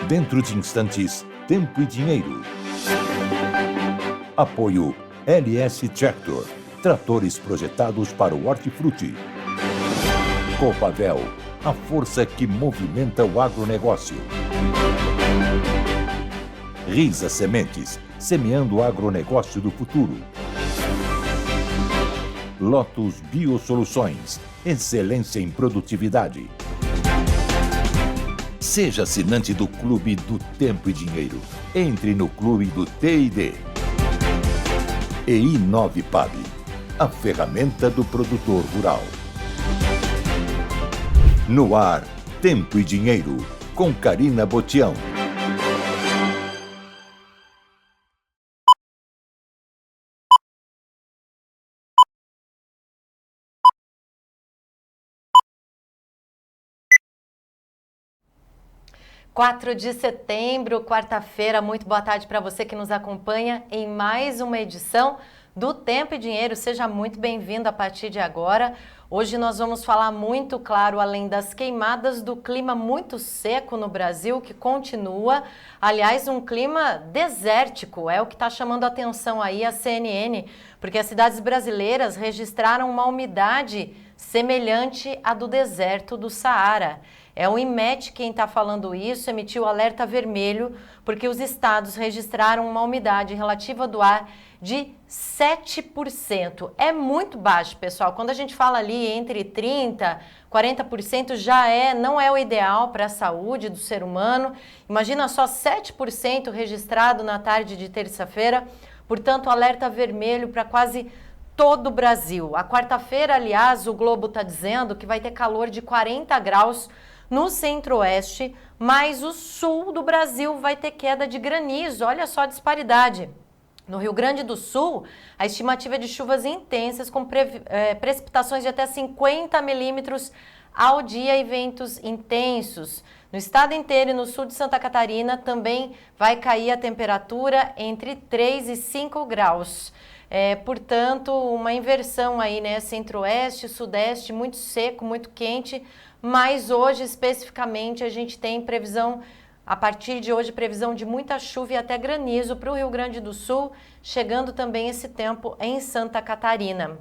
Dentro de instantes, Tempo e Dinheiro. Apoio LS Tractor, tratores projetados para o hortifruti. Copavel, a força que movimenta o agronegócio. Risa Sementes, semeando o agronegócio do futuro. Lotus Biosoluções, excelência em produtividade. Seja assinante do Clube do Tempo e Dinheiro. Entre no Clube do T&D. E Inovipab, a ferramenta do produtor rural. No ar, Tempo e Dinheiro, com Karina Botião. (4 de setembro, quarta-feira). Muito boa tarde para você que nos acompanha em mais uma edição do Tempo e Dinheiro. Seja muito bem-vindo a partir de agora. Hoje nós vamos falar muito, claro, além das queimadas, do clima muito seco no Brasil, que continua. Aliás, um clima desértico, é o que está chamando a atenção aí a CNN, porque as cidades brasileiras registraram uma umidade semelhante à do deserto do Saara. É o INMET quem está falando isso, emitiu alerta vermelho, porque os estados registraram uma umidade relativa do ar de 7%. É muito baixo, pessoal. Quando a gente fala ali entre 30% e 40% não é o ideal para a saúde do ser humano. Imagina só 7% registrado na tarde de terça-feira. Portanto, alerta vermelho para quase todo o Brasil. A quarta-feira, aliás, o Globo está dizendo que vai ter calor de 40 graus no centro-oeste, mas o sul do Brasil vai ter queda de granizo. Olha só a disparidade. No Rio Grande do Sul, a estimativa é de chuvas intensas com precipitações de até 50 milímetros ao dia e ventos intensos. No estado inteiro e no sul de Santa Catarina também vai cair a temperatura entre 3 e 5 graus. Portanto, uma inversão aí, né? Centro-oeste, sudeste, muito seco, muito quente, mas hoje especificamente a gente tem previsão, a partir de hoje, previsão de muita chuva e até granizo para o Rio Grande do Sul, chegando também esse tempo em Santa Catarina.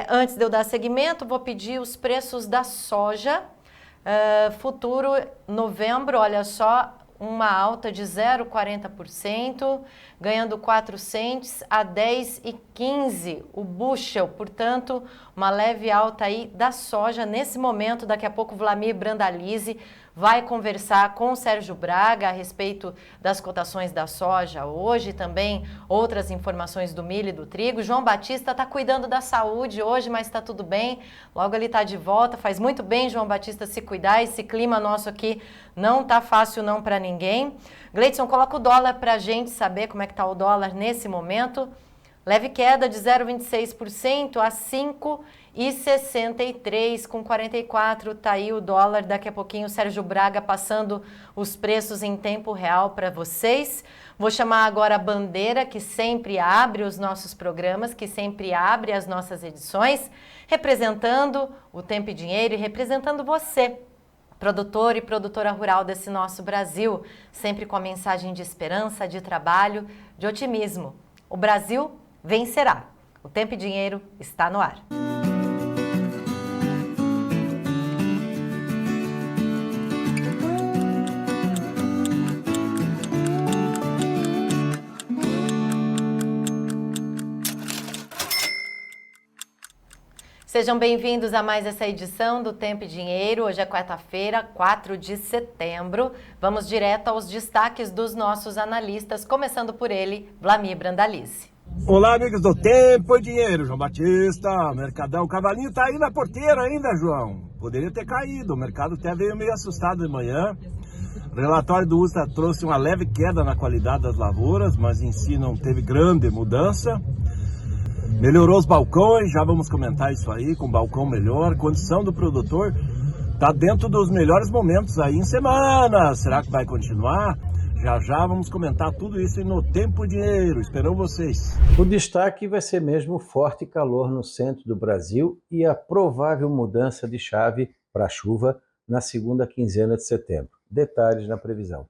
Antes de eu dar seguimento, vou pedir os preços da soja. Futuro novembro, olha só, uma alta de 0,40%, ganhando 4 cents a 10,15 o bushel. Portanto, uma leve alta aí da soja nesse momento. Daqui a pouco o Vlamir Brandalize vai conversar com o Sérgio Braga a respeito das cotações da soja hoje, também outras informações do milho e do trigo. João Batista está cuidando da saúde hoje, mas está tudo bem. Logo ele está de volta. Faz muito bem, João Batista, se cuidar. Esse clima nosso aqui não tá fácil não para ninguém. Gleidson, coloca o dólar para a gente saber como é que está o dólar nesse momento. Leve queda de 0,26% a 5,63 com 44. Tá aí o dólar. Daqui a pouquinho o Sérgio Braga passando os preços em tempo real para vocês. Vou chamar agora a Bandeira, que sempre abre os nossos programas, que sempre abre as nossas edições, representando o Tempo e Dinheiro e representando você, produtor e produtora rural desse nosso Brasil, sempre com a mensagem de esperança, de trabalho, de otimismo. O Brasil vencerá. O Tempo e Dinheiro está no ar. Sejam bem-vindos a mais essa edição do Tempo e Dinheiro. Hoje é quarta-feira, 4 de setembro. Vamos direto aos destaques dos nossos analistas, começando por ele, Vlamir Brandalize. Olá, amigos do Tempo e Dinheiro. João Batista, Mercadão. O cavalinho tá aí na porteira ainda, João. Poderia ter caído. O mercado até veio meio assustado de manhã. O relatório do USDA trouxe uma leve queda na qualidade das lavouras, mas em si não teve grande mudança. Melhorou os balcões, já vamos comentar isso aí, com balcão melhor. Condição do produtor está dentro dos melhores momentos aí em semana. Será que vai continuar? Já vamos comentar tudo isso no Tempo e Dinheiro. Esperamos vocês. O destaque vai ser mesmo o forte calor no centro do Brasil e a provável mudança de chave para chuva na segunda quinzena de setembro. Detalhes na previsão.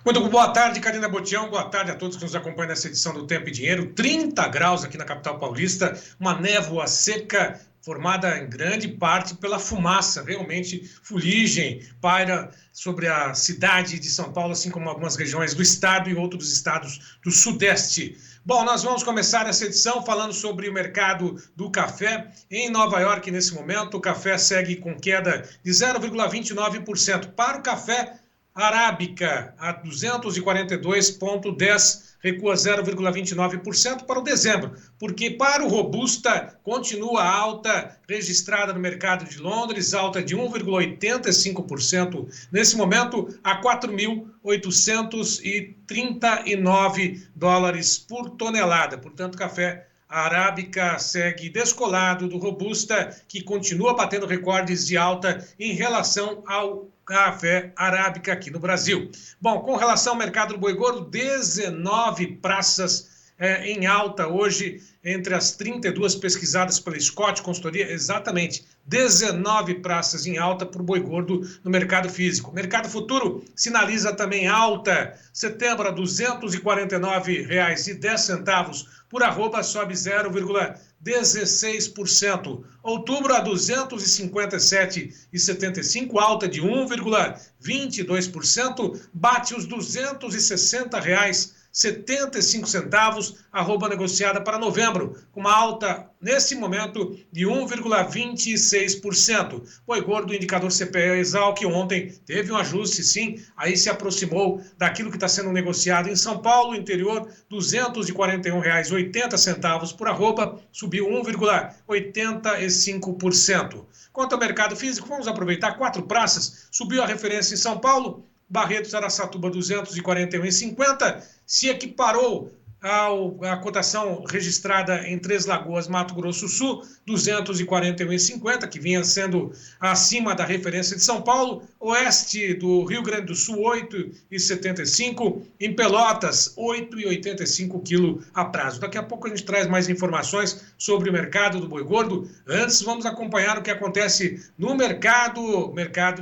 Muito boa tarde, Karina Botião. Boa tarde a todos que nos acompanham nessa edição do Tempo e Dinheiro. 30 graus aqui na capital paulista, uma névoa seca formada em grande parte pela fumaça. Realmente, fuligem paira sobre a cidade de São Paulo, assim como algumas regiões do estado e outros estados do sudeste. Bom, nós vamos começar essa edição falando sobre o mercado do café. Em Nova York, nesse momento, o café segue com queda de 0,29%. Para o café arábica, a 242,10, recua 0,29% para o dezembro, porque para o robusta continua a alta registrada no mercado de Londres, alta de 1,85% nesse momento, a 4.839 dólares por tonelada. Portanto, café arábica segue descolado do robusta, que continua batendo recordes de alta em relação ao café arábica aqui no Brasil. Bom, com relação ao mercado do boi gordo, 19 praças em alta hoje, entre as 32 pesquisadas pela Scott Consultoria, exatamente 19 praças em alta para o boi gordo no mercado físico. O mercado futuro sinaliza também alta. Setembro a R$ 249,10 por arroba, sobe 0,16%. Outubro a R$ 257,75, alta de 1,22%, bate os R$ 260,75, arroba negociada para novembro, com uma alta nesse momento de 1,26%. Boi gordo, indicador CPE Exalc, ontem teve um ajuste, sim, aí se aproximou daquilo que está sendo negociado em São Paulo, interior, R$ 241,80 por arroba, subiu 1,85%. Quanto ao mercado físico, vamos aproveitar 4 praças, subiu a referência em São Paulo, Barretos, Araçatuba, 241,50, se equiparou a cotação registrada em Três Lagoas, Mato Grosso do Sul, 241,50, que vinha sendo acima da referência de São Paulo. Oeste do Rio Grande do Sul, 8,75. Em Pelotas, 8,85 quilo a prazo. Daqui a pouco a gente traz mais informações sobre o mercado do boi gordo. Antes, vamos acompanhar o que acontece no mercado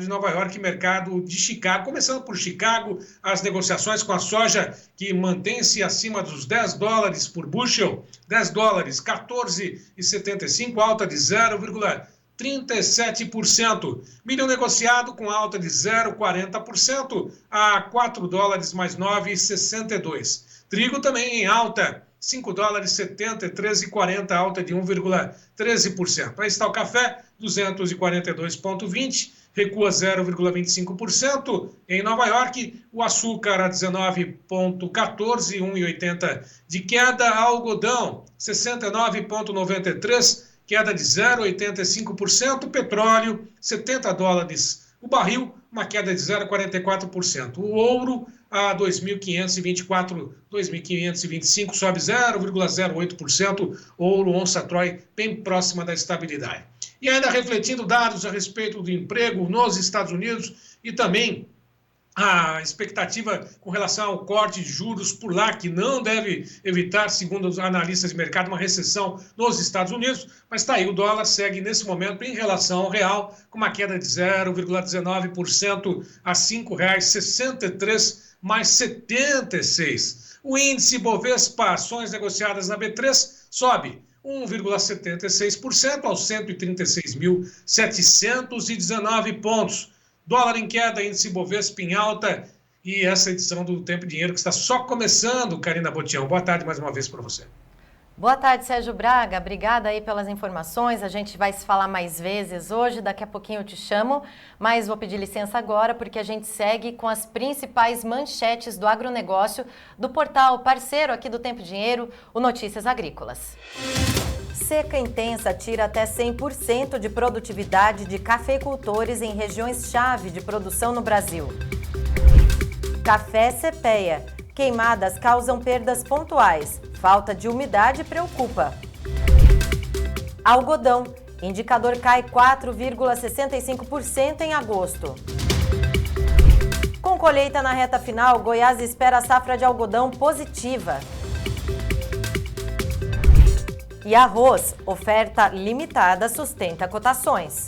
de Nova York, mercado de Chicago. Começando por Chicago, as negociações com a soja, que mantém-se acima dos $10 por bushel, $10, 14,75, alta de 0,37%. Milho negociado com alta de 0,40% a $4 mais 9,62. Trigo também em alta, $5, 73,40, alta de 1,13%. Aí está o café, 242,20, recua 0,25%. Em Nova York, o açúcar a 19,14, 1,80 de queda. Algodão, 69,93, queda de 0,85%. Petróleo, $70 o barril, uma queda de 0,44%. O ouro a 2.524, 2.525, sobe 0,08%. Ouro, onça Troy, bem próxima da estabilidade. E ainda refletindo dados a respeito do emprego nos Estados Unidos e também a expectativa com relação ao corte de juros por lá, que não deve evitar, segundo os analistas de mercado, uma recessão nos Estados Unidos, mas está aí, o dólar segue nesse momento em relação ao real, com uma queda de 0,19% a R$ 5,63 mais 76. O índice Bovespa, ações negociadas na B3, sobe 1,76% aos 136.719 pontos. Dólar em queda, índice Bovespa em alta. E essa edição do Tempo e Dinheiro que está só começando, Karina Botião. Boa tarde mais uma vez para você. Boa tarde, Sérgio Braga. Obrigada aí pelas informações. A gente vai se falar mais vezes hoje, daqui a pouquinho eu te chamo, mas vou pedir licença agora porque a gente segue com as principais manchetes do agronegócio do portal parceiro aqui do Tempo e Dinheiro, o Notícias Agrícolas. Seca intensa tira até 100% de produtividade de cafeicultores em regiões-chave de produção no Brasil. Café CPEA. Queimadas causam perdas pontuais. Falta de umidade preocupa. Algodão. Indicador cai 4,65% em agosto. Com colheita na reta final, Goiás espera a safra de algodão positiva. E arroz, oferta limitada sustenta cotações.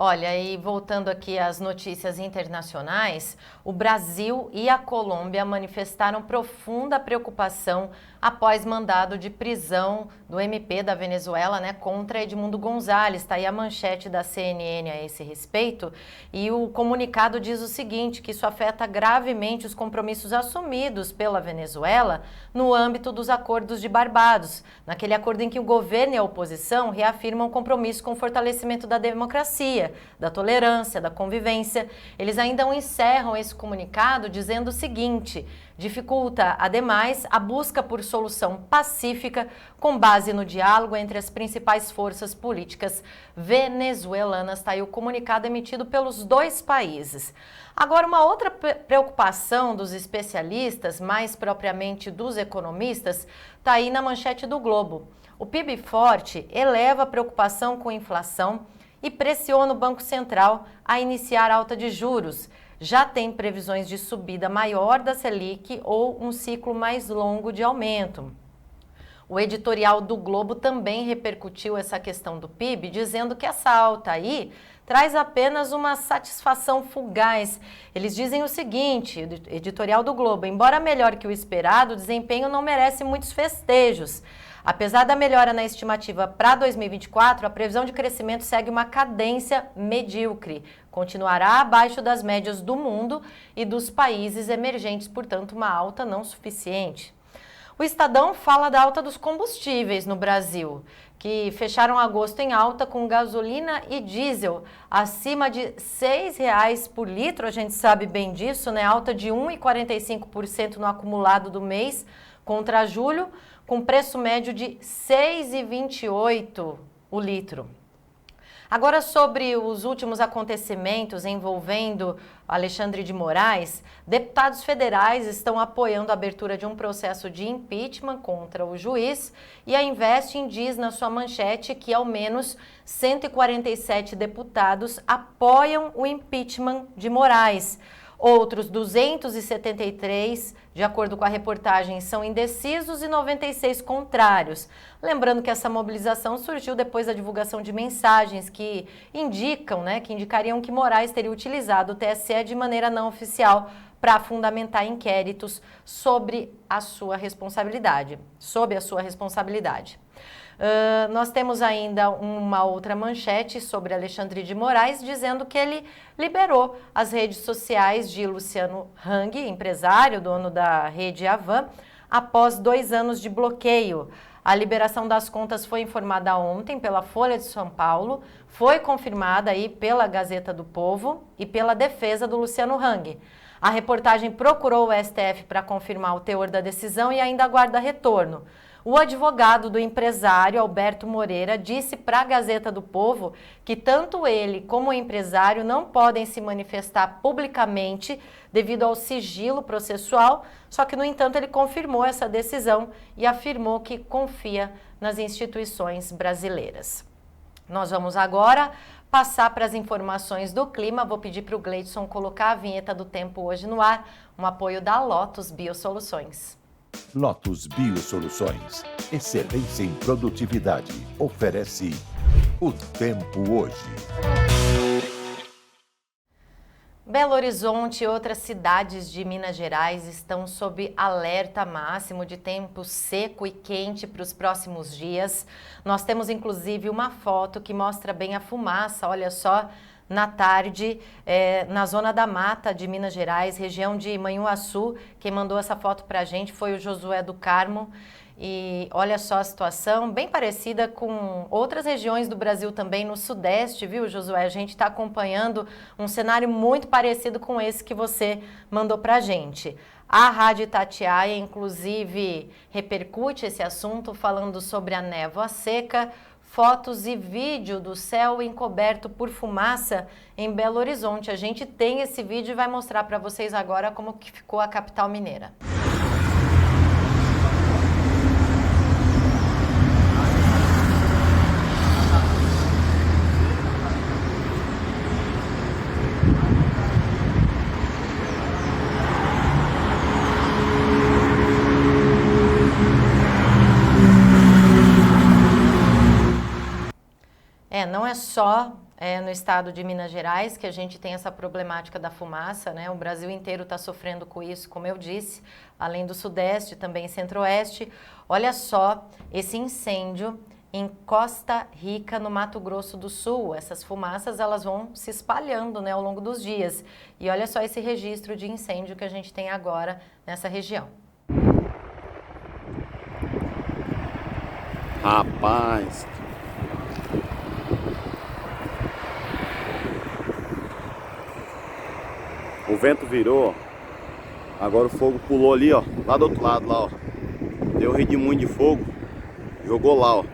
Olha, e voltando aqui às notícias internacionais, o Brasil e a Colômbia manifestaram profunda preocupação após mandado de prisão do MP da Venezuela, né, contra Edmundo Gonzalez. Está aí a manchete da CNN a esse respeito. E o comunicado diz o seguinte, que isso afeta gravemente os compromissos assumidos pela Venezuela no âmbito dos acordos de Barbados, naquele acordo em que o governo e a oposição reafirmam o compromisso com o fortalecimento da democracia, da tolerância, da convivência. Eles ainda encerram esse comunicado dizendo o seguinte: dificulta, ademais, a busca por solução pacífica com base no diálogo entre as principais forças políticas venezuelanas. Está aí o comunicado emitido pelos dois países. Agora, uma outra preocupação dos especialistas, mais propriamente dos economistas, está aí na manchete do Globo. O PIB forte eleva a preocupação com a inflação e pressiona o Banco Central a iniciar alta de juros. Já tem previsões de subida maior da Selic ou um ciclo mais longo de aumento. O editorial do Globo também repercutiu essa questão do PIB, dizendo que essa alta aí traz apenas uma satisfação fugaz. Eles dizem o seguinte, editorial do Globo: embora melhor que o esperado, o desempenho não merece muitos festejos. Apesar da melhora na estimativa para 2024, a previsão de crescimento segue uma cadência medíocre. Continuará abaixo das médias do mundo e dos países emergentes, portanto, uma alta não suficiente. O Estadão fala da alta dos combustíveis no Brasil, que fecharam agosto em alta com gasolina e diesel acima de R$ 6,00 por litro. A gente sabe bem disso, né? Alta de 1,45% no acumulado do mês contra julho, com preço médio de R$ 6,28 o litro. Agora, sobre os últimos acontecimentos envolvendo Alexandre de Moraes, deputados federais estão apoiando a abertura de um processo de impeachment contra o juiz, e a Investing diz na sua manchete que ao menos 147 deputados apoiam o impeachment de Moraes. Outros 273, de acordo com a reportagem, são indecisos e 96 contrários. Lembrando que essa mobilização surgiu depois da divulgação de mensagens que indicariam que Moraes teria utilizado o TSE de maneira não oficial para fundamentar inquéritos sob a sua responsabilidade. Nós temos ainda uma outra manchete sobre Alexandre de Moraes, dizendo que ele liberou as redes sociais de Luciano Hang, empresário, dono da rede Havan, após 2 anos de bloqueio. A liberação das contas foi informada ontem pela Folha de São Paulo, foi confirmada aí pela Gazeta do Povo e pela defesa do Luciano Hang. A reportagem procurou o STF para confirmar o teor da decisão e ainda aguarda retorno. O advogado do empresário, Alberto Moreira, disse para a Gazeta do Povo que tanto ele como o empresário não podem se manifestar publicamente devido ao sigilo processual, só que, no entanto, ele confirmou essa decisão e afirmou que confia nas instituições brasileiras. Nós vamos agora passar para as informações do clima. Vou pedir para o Gleidson colocar a vinheta do tempo hoje no ar, um apoio da Lotus Biosoluções. Lotus Biosoluções, excelência em produtividade, oferece o tempo hoje. Belo Horizonte e outras cidades de Minas Gerais estão sob alerta máximo de tempo seco e quente para os próximos dias. Nós temos inclusive uma foto que mostra bem a fumaça, olha só, na tarde, na zona da mata de Minas Gerais, região de Manhuaçu. Quem mandou essa foto para a gente foi o Josué do Carmo. E olha só a situação, bem parecida com outras regiões do Brasil também, no Sudeste, viu, Josué? A gente está acompanhando um cenário muito parecido com esse que você mandou para a gente. A Rádio Itatiaia, inclusive, repercute esse assunto, falando sobre a névoa seca, fotos e vídeo do céu encoberto por fumaça em Belo Horizonte. A gente tem esse vídeo e vai mostrar para vocês agora como que ficou a capital mineira. Não é só no estado de Minas Gerais, que a gente tem essa problemática da fumaça, né? O Brasil inteiro está sofrendo com isso, como eu disse, além do Sudeste, também Centro-Oeste. Olha só esse incêndio em Costa Rica, no Mato Grosso do Sul. Essas fumaças, elas vão se espalhando, né, ao longo dos dias. E olha só esse registro de incêndio que a gente tem agora nessa região. Rapaz, o vento virou, agora o fogo pulou ali, ó, lá do outro lado, lá, ó. Deu um redemoinho de fogo, jogou lá, ó.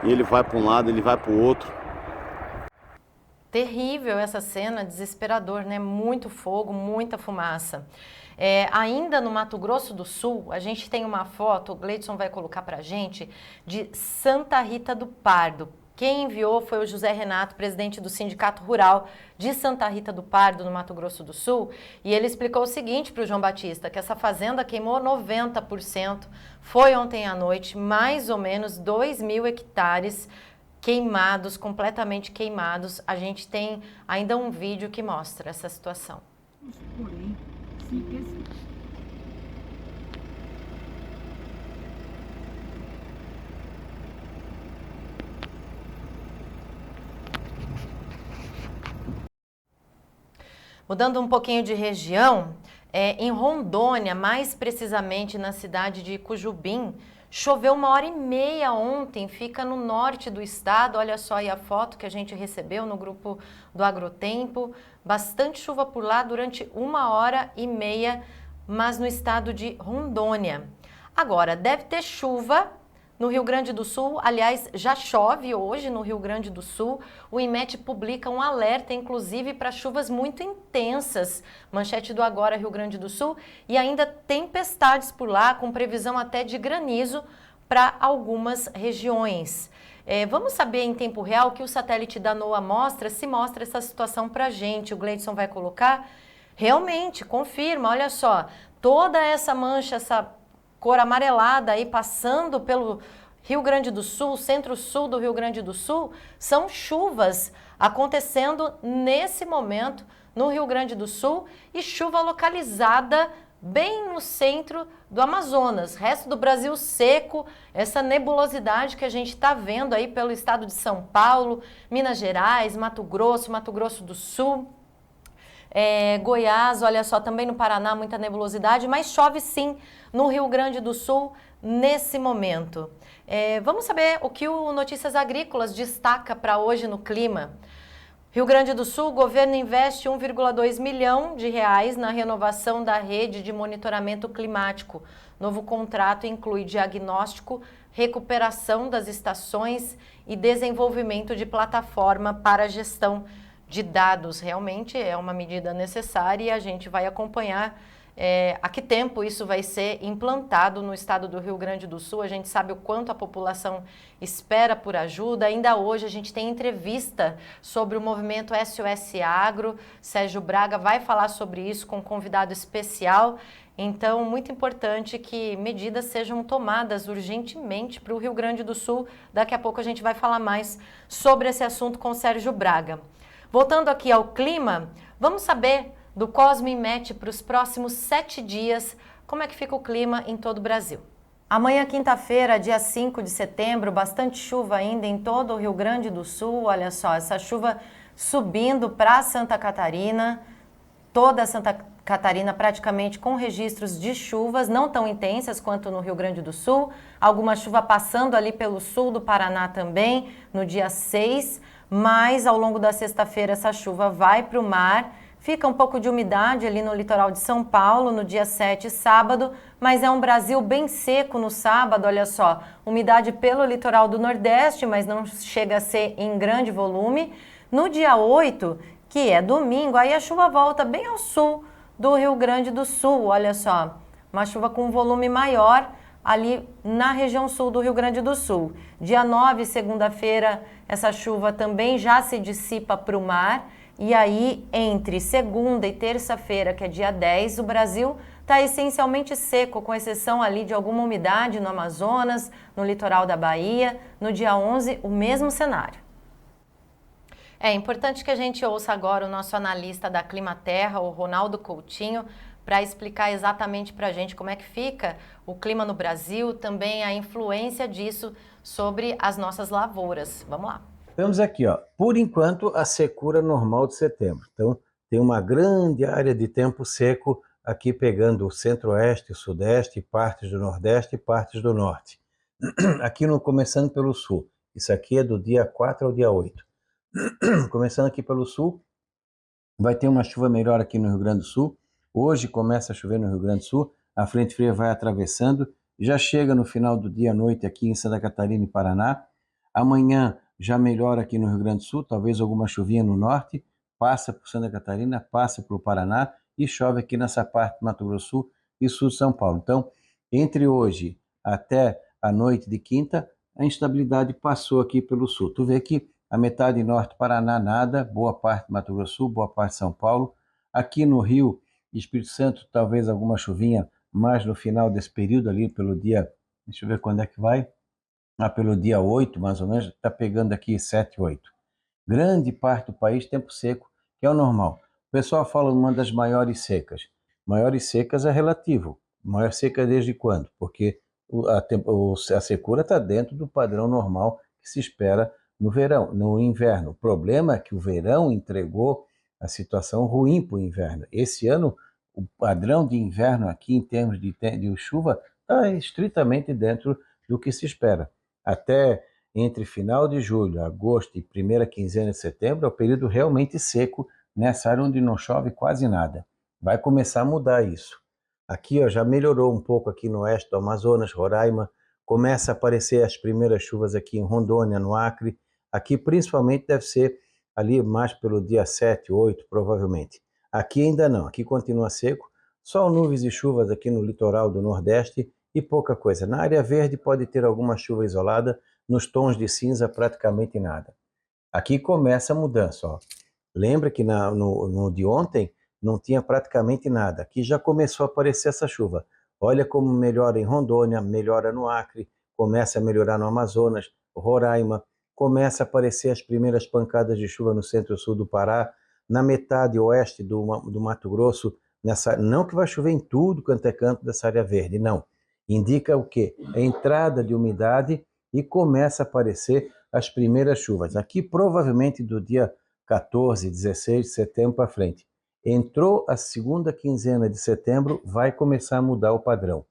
E ele vai para um lado, ele vai para o outro. Terrível essa cena, desesperador, né? Muito fogo, muita fumaça. Ainda no Mato Grosso do Sul, a gente tem uma foto, o Gleidson vai colocar pra gente, de Santa Rita do Pardo. Quem enviou foi o José Renato, presidente do Sindicato Rural de Santa Rita do Pardo, no Mato Grosso do Sul, e ele explicou o seguinte para o João Batista, que essa fazenda queimou 90%, foi ontem à noite, mais ou menos 2.000 hectares queimados, completamente queimados. A gente tem ainda um vídeo que mostra essa situação. Porém, se esse... Mudando um pouquinho de região, em Rondônia, mais precisamente na cidade de Cujubim, choveu 1h30 ontem, fica no norte do estado. Olha só aí a foto que a gente recebeu no grupo do Agrotempo. Bastante chuva por lá durante 1h30, mas no estado de Rondônia. Agora, deve ter chuva no Rio Grande do Sul. Aliás, já chove hoje no Rio Grande do Sul. O IMET publica um alerta, inclusive, para chuvas muito intensas. Manchete do Agora Rio Grande do Sul. E ainda tempestades por lá, com previsão até de granizo para algumas regiões. Vamos saber em tempo real o que o satélite da NOAA mostra, se mostra essa situação para a gente. O Gleidson vai colocar. Realmente, confirma, olha só, toda essa mancha, essa cor amarelada aí passando pelo Rio Grande do Sul, centro-sul do Rio Grande do Sul, são chuvas acontecendo nesse momento no Rio Grande do Sul e chuva localizada bem no centro do Amazonas. Resto do Brasil seco, essa nebulosidade que a gente está vendo aí pelo estado de São Paulo, Minas Gerais, Mato Grosso do Sul. Goiás, olha só, também no Paraná, muita nebulosidade, mas chove sim no Rio Grande do Sul nesse momento. Vamos saber o que o Notícias Agrícolas destaca para hoje no clima. Rio Grande do Sul, o governo investe 1,2 milhão de reais na renovação da rede de monitoramento climático. Novo contrato inclui diagnóstico, recuperação das estações e desenvolvimento de plataforma para gestão de dados. Realmente é uma medida necessária e a gente vai acompanhar a que tempo isso vai ser implantado no estado do Rio Grande do Sul. A gente sabe o quanto a população espera por ajuda. Ainda hoje a gente tem entrevista sobre o movimento SOS Agro. Sérgio Braga vai falar sobre isso com um convidado especial. Então, muito importante que medidas sejam tomadas urgentemente para o Rio Grande do Sul. Daqui a pouco a gente vai falar mais sobre esse assunto com o Sérgio Braga. Voltando aqui ao clima, vamos saber do Cosmo IMET para os próximos 7 dias, como é que fica o clima em todo o Brasil. Amanhã, quinta-feira, dia 5 de setembro, bastante chuva ainda em todo o Rio Grande do Sul. Olha só, essa chuva subindo para Santa Catarina, toda Santa Catarina praticamente com registros de chuvas, não tão intensas quanto no Rio Grande do Sul. Alguma chuva passando ali pelo sul do Paraná também, no dia 6, mas ao longo da sexta-feira essa chuva vai para o mar. Fica um pouco de umidade ali no litoral de São Paulo no dia 7, sábado, mas é um Brasil bem seco no sábado, olha só. Umidade pelo litoral do Nordeste, mas não chega a ser em grande volume. No dia 8, que é domingo, aí a chuva volta bem ao sul do Rio Grande do Sul, olha só, uma chuva com volume maior ali na região sul do Rio Grande do Sul. Dia 9, segunda-feira, essa chuva também já se dissipa para o mar, e aí entre segunda e terça-feira, que é dia 10, o Brasil está essencialmente seco, com exceção ali de alguma umidade no Amazonas, no litoral da Bahia. No dia 11, o mesmo cenário. É importante que a gente ouça agora o nosso analista da Climaterra, o Ronaldo Coutinho, para explicar exatamente para a gente como é que fica o clima no Brasil, também a influência disso sobre as nossas lavouras. Vamos lá. Temos aqui, ó, por enquanto, a secura normal de setembro. Então, tem uma grande área de tempo seco aqui pegando o centro-oeste, o sudeste, partes do nordeste e partes do norte. Aqui começando pelo sul. Isso aqui é do dia 4 ao dia 8. Começando aqui pelo sul, vai ter uma chuva melhor aqui no Rio Grande do Sul. Hoje começa a chover no Rio Grande do Sul, a frente fria vai atravessando, já chega no final do dia à noite aqui em Santa Catarina e Paraná. Amanhã já melhora aqui no Rio Grande do Sul, talvez alguma chuvinha no norte, passa por Santa Catarina, passa para o Paraná e chove aqui nessa parte do Mato Grosso do Sul e sul de São Paulo. Então, entre hoje até a noite de quinta, a instabilidade passou aqui pelo sul. Tu vê que a metade norte Paraná nada, boa parte do Mato Grosso do Sul, boa parte de São Paulo. Aqui no Rio e Espírito Santo, talvez alguma chuvinha mais no final desse período ali pelo dia, deixa eu ver quando é que vai, pelo dia 8, mais ou menos, está pegando aqui 7, 8. Grande parte do país, tempo seco, que é o normal. O pessoal fala uma das maiores secas. Maiores secas é relativo. Maior seca desde quando? Porque a secura está dentro do padrão normal que se espera no verão, no inverno. O problema é que o verão entregou a situação ruim para o inverno. Esse ano, o padrão de inverno aqui, em termos de chuva, está estritamente dentro do que se espera. Até entre final de julho, agosto e primeira quinzena de setembro, é o período realmente seco nessa área onde não chove quase nada. Vai começar a mudar isso. Aqui ó, já melhorou um pouco aqui no oeste do Amazonas, Roraima, começa a aparecer as primeiras chuvas aqui em Rondônia, no Acre. Aqui principalmente deve ser ali mais pelo dia 7, 8, provavelmente. Aqui ainda não, aqui continua seco, só nuvens e chuvas aqui no litoral do Nordeste e pouca coisa. Na área verde pode ter alguma chuva isolada, nos tons de cinza praticamente nada. Aqui começa a mudança, ó. Lembra que no de ontem não tinha praticamente nada. Aqui já começou a aparecer essa chuva. Olha como melhora em Rondônia, melhora no Acre, começa a melhorar no Amazonas, Roraima, começa a aparecer as primeiras pancadas de chuva no centro-sul do Pará, na metade oeste do Mato Grosso, não que vai chover em tudo quanto é canto dessa área verde, não. Indica o quê? A entrada de umidade e começa a aparecer as primeiras chuvas. Aqui provavelmente do dia 14, 16 de setembro para frente. Entrou a segunda quinzena de setembro, vai começar a mudar o padrão.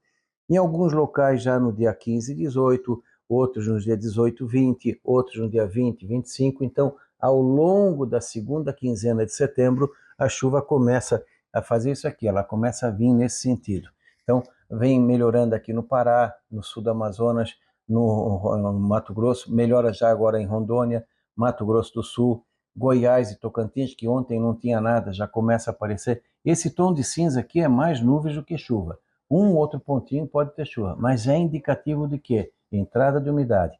Em alguns locais já no dia 15 e 18, outros no dia 18, 20, outros no dia 20, 25. Então, ao longo da segunda quinzena de setembro, a chuva começa a fazer isso aqui, ela começa a vir nesse sentido. Então, vem melhorando aqui no Pará, no sul do Amazonas, no Mato Grosso, melhora já agora em Rondônia, Mato Grosso do Sul, Goiás e Tocantins, que ontem não tinha nada, já começa a aparecer. Esse tom de cinza aqui é mais nuvens do que chuva. Um outro pontinho pode ter chuva, mas é indicativo de quê? Entrada de umidade.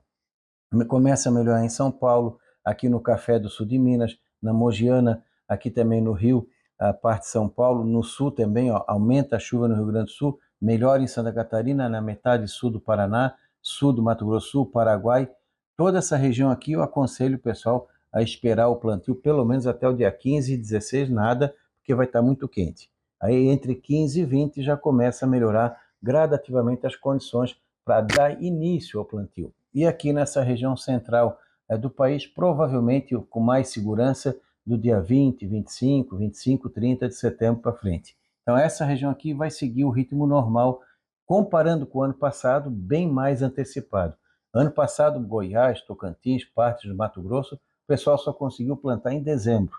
Começa a melhorar em São Paulo, aqui no Café do Sul de Minas, na Mogiana, aqui também no Rio, a parte de São Paulo, no sul também, ó, aumenta a chuva no Rio Grande do Sul, melhora em Santa Catarina, na metade sul do Paraná, sul do Mato Grosso do Sul, Paraguai. Toda essa região aqui eu aconselho o pessoal a esperar o plantio pelo menos até o dia 15 e 16, nada, porque vai estar muito quente. Aí entre 15 e 20 já começa a melhorar gradativamente as condições para dar início ao plantio. E aqui nessa região central do país, provavelmente com mais segurança do dia 20, 25, 25, 30 de setembro para frente. Então essa região aqui vai seguir o ritmo normal, comparando com o ano passado, bem mais antecipado. Ano passado, Goiás, Tocantins, partes do Mato Grosso, o pessoal só conseguiu plantar em dezembro.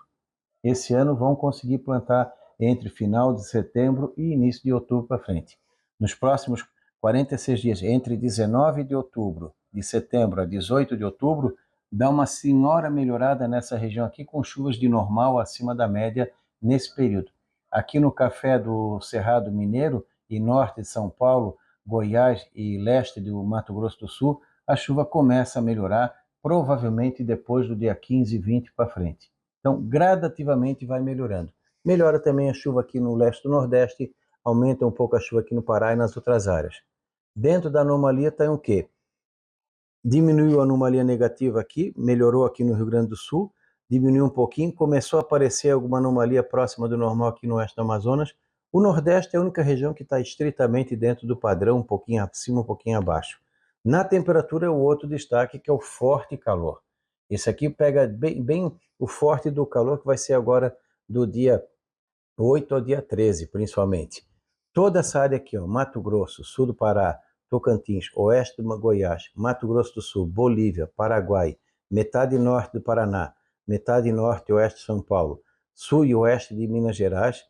Esse ano vão conseguir plantar entre final de setembro e início de outubro para frente. Nos próximos 46 dias, entre 19 de outubro, de setembro a 18 de outubro, dá uma senhora melhorada nessa região aqui, com chuvas de normal acima da média nesse período. Aqui no Café do Cerrado Mineiro e norte de São Paulo, Goiás e leste do Mato Grosso do Sul, a chuva começa a melhorar, provavelmente depois do dia 15 e 20 para frente. Então, gradativamente vai melhorando. Melhora também a chuva aqui no leste do Nordeste, aumenta um pouco a chuva aqui no Pará e nas outras áreas. Dentro da anomalia está o quê? Diminuiu a anomalia negativa aqui, melhorou aqui no Rio Grande do Sul, diminuiu um pouquinho, começou a aparecer alguma anomalia próxima do normal aqui no oeste do Amazonas. O Nordeste é a única região que está estritamente dentro do padrão, um pouquinho acima, um pouquinho abaixo. Na temperatura, o outro destaque, que é o forte calor. Esse aqui pega bem o forte do calor, que vai ser agora do dia 8 ao dia 13, principalmente. Toda essa área aqui, ó, Mato Grosso, sul do Pará, Tocantins, oeste do Goiás, Mato Grosso do Sul, Bolívia, Paraguai, metade norte do Paraná, metade norte e oeste de São Paulo, sul e oeste de Minas Gerais,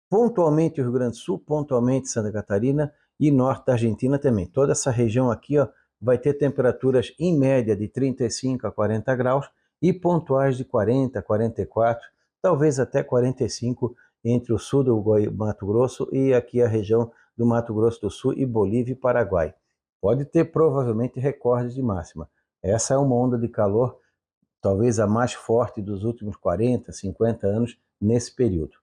pontualmente o Rio Grande do Sul, pontualmente Santa Catarina e norte da Argentina também. Toda essa região aqui, ó, vai ter temperaturas em média de 35 a 40 graus e pontuais de 40, 44, talvez até 45 entre o sul do Mato Grosso e aqui a região do Mato Grosso do Sul e Bolívia e Paraguai. Pode ter provavelmente recordes de máxima. Essa é uma onda de calor, talvez a mais forte dos últimos 40, 50 anos nesse período.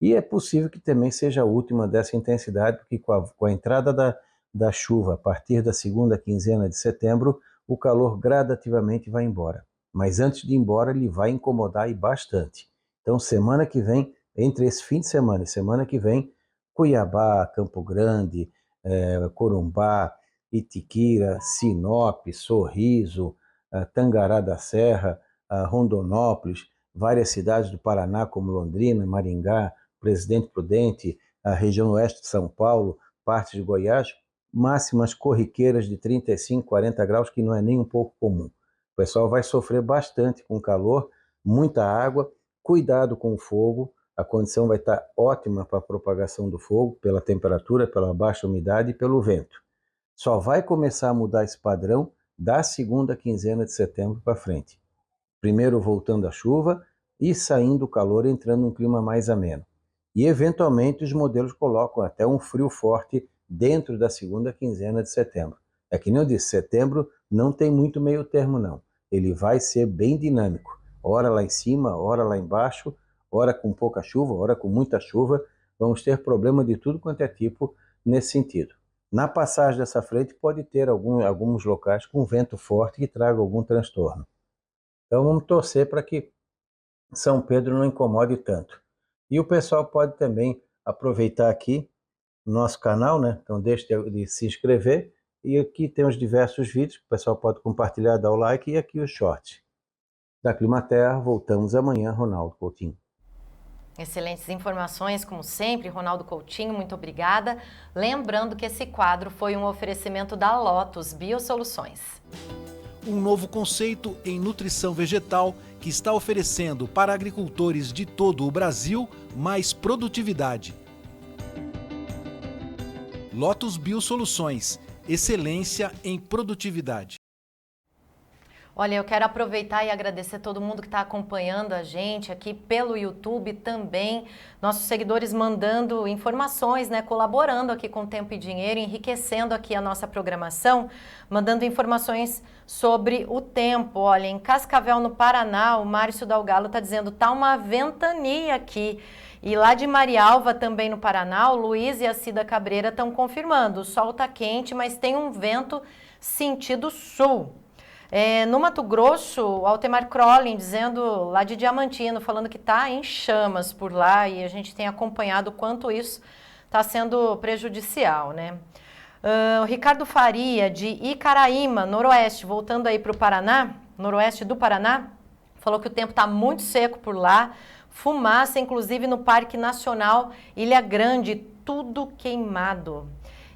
E é possível que também seja a última dessa intensidade, porque com a entrada da chuva a partir da segunda quinzena de setembro, o calor gradativamente vai embora. Mas antes de ir embora, ele vai incomodar e bastante. Então, semana que vem, entre esse fim de semana e semana que vem, Cuiabá, Campo Grande, Corumbá, Itiquira, Sinop, Sorriso, Tangará da Serra, Rondonópolis, várias cidades do Paraná, como Londrina, Maringá, Presidente Prudente, a região oeste de São Paulo, partes de Goiás, máximas corriqueiras de 35, 40 graus, que não é nem um pouco comum. O pessoal vai sofrer bastante com o calor, muita água, cuidado com o fogo, a condição vai estar ótima para a propagação do fogo, pela temperatura, pela baixa umidade e pelo vento. Só vai começar a mudar esse padrão da segunda quinzena de setembro para frente. Primeiro voltando a chuva e saindo o calor, entrando um clima mais ameno. E, eventualmente, os modelos colocam até um frio forte dentro da segunda quinzena de setembro. É que nem eu disse, setembro não tem muito meio termo, não. Ele vai ser bem dinâmico. Ora lá em cima, ora lá embaixo, ora com pouca chuva, ora com muita chuva. Vamos ter problema de tudo quanto é tipo nesse sentido. Na passagem dessa frente pode ter alguns locais com vento forte que traga algum transtorno. Então vamos torcer para que São Pedro não incomode tanto. E o pessoal pode também aproveitar aqui o nosso canal, né? Então deixe de se inscrever. E aqui tem os diversos vídeos que o pessoal pode compartilhar, dar o like, e aqui os shorts. Da Climaterra, voltamos amanhã, Ronaldo Coutinho. Excelentes informações, como sempre, Ronaldo Coutinho, muito obrigada. Lembrando que esse quadro foi um oferecimento da Lotus Biosoluções. Um novo conceito em nutrição vegetal que está oferecendo para agricultores de todo o Brasil mais produtividade. Lotus Biosoluções, excelência em produtividade. Olha, eu quero aproveitar e agradecer todo mundo que está acompanhando a gente aqui pelo YouTube também, nossos seguidores mandando informações, né, colaborando aqui com Tempo e Dinheiro, enriquecendo aqui a nossa programação, mandando informações sobre o tempo. Olha, em Cascavel, no Paraná, o Márcio Dalgalo está dizendo, tá uma ventania aqui. E lá de Marialva, também no Paraná, o Luiz e a Cida Cabreira estão confirmando, o sol está quente, mas tem um vento sentido sul. No Mato Grosso, o Altemar Crolin dizendo, lá de Diamantino, falando que está em chamas por lá, e a gente tem acompanhado o quanto isso está sendo prejudicial, né? O Ricardo Faria, de Icaraíma, noroeste, voltando aí para o Paraná, noroeste do Paraná, falou que o tempo está muito seco por lá, fumaça, inclusive no Parque Nacional Ilha Grande, tudo queimado.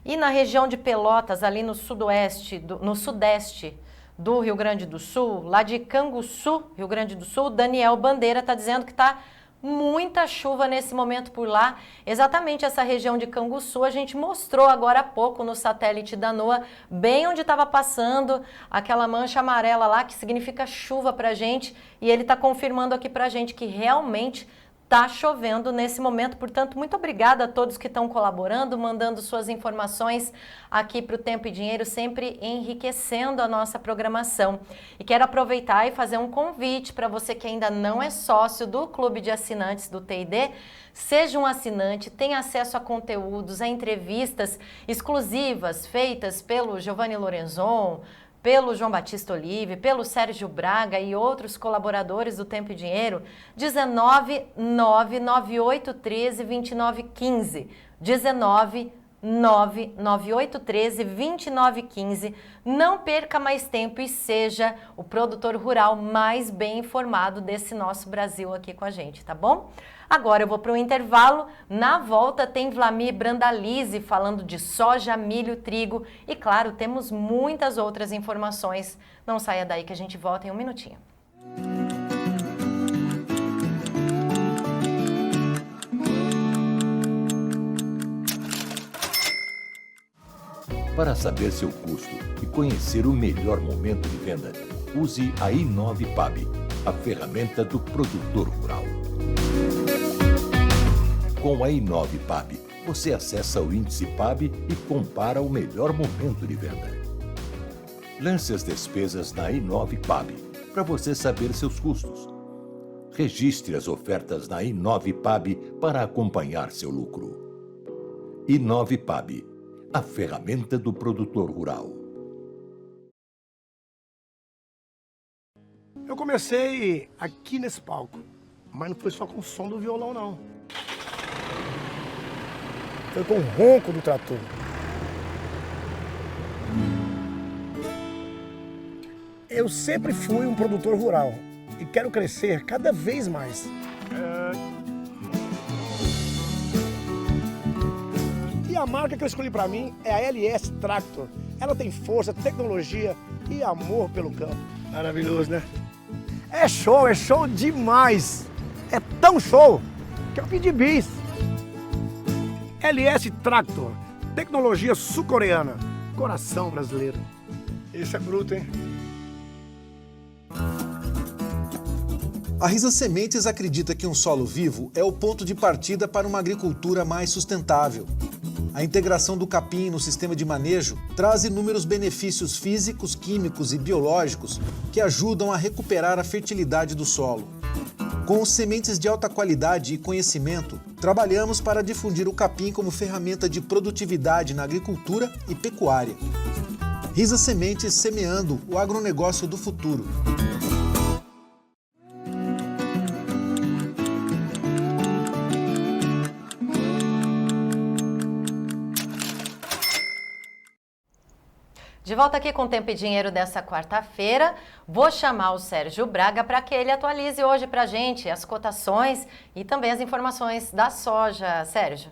E na região de Pelotas, ali no sudeste do Rio Grande do Sul, lá de Canguçu, Rio Grande do Sul, Daniel Bandeira está dizendo que está muita chuva nesse momento por lá. Exatamente essa região de Canguçu, a gente mostrou agora há pouco no satélite da NOAA, bem onde estava passando aquela mancha amarela lá, que significa chuva pra gente, e ele está confirmando aqui pra gente que realmente está chovendo nesse momento. Portanto, muito obrigada a todos que estão colaborando, mandando suas informações aqui para o Tempo e Dinheiro, sempre enriquecendo a nossa programação. E quero aproveitar e fazer um convite para você que ainda não é sócio do Clube de Assinantes do TID. Seja um assinante, tenha acesso a conteúdos, a entrevistas exclusivas feitas pelo Giovanni Lorenzon, pelo João Batista Olive, pelo Sérgio Braga e outros colaboradores do Tempo e Dinheiro. 19998132915. 19998132915. Não perca mais tempo e seja o produtor rural mais bem informado desse nosso Brasil aqui com a gente, tá bom? Agora eu vou para o intervalo. Na volta tem Vlamir Brandalize falando de soja, milho, trigo e, claro, temos muitas outras informações. Não saia daí que a gente volta em um minutinho. Para saber seu custo e conhecer o melhor momento de venda, use a i9PAB, a ferramenta do produtor rural. Com a i9PAB, você acessa o índice PAB e compara o melhor momento de venda. Lance as despesas na i9PAB para você saber seus custos. Registre as ofertas na i9PAB para acompanhar seu lucro. i9PAB, a ferramenta do produtor rural. Eu comecei aqui nesse palco, mas não foi só com o som do violão, não. Foi com o ronco do trator. Eu sempre fui um produtor rural e quero crescer cada vez mais. E a marca que eu escolhi para mim é a LS Tractor. Ela tem força, tecnologia e amor pelo campo. Maravilhoso, né? É show demais! É tão show que eu pedi bis. LS Tractor, tecnologia sul-coreana, coração brasileiro. Esse é bruto, hein? A Risa Sementes acredita que um solo vivo é o ponto de partida para uma agricultura mais sustentável. A integração do capim no sistema de manejo traz inúmeros benefícios físicos, químicos e biológicos que ajudam a recuperar a fertilidade do solo. Com sementes de alta qualidade e conhecimento, trabalhamos para difundir o capim como ferramenta de produtividade na agricultura e pecuária. Risa Sementes, semeando o agronegócio do futuro. De volta aqui com o Tempo e Dinheiro dessa quarta-feira, vou chamar o Sérgio Braga para que ele atualize hoje para a gente as cotações e também as informações da soja. Sérgio.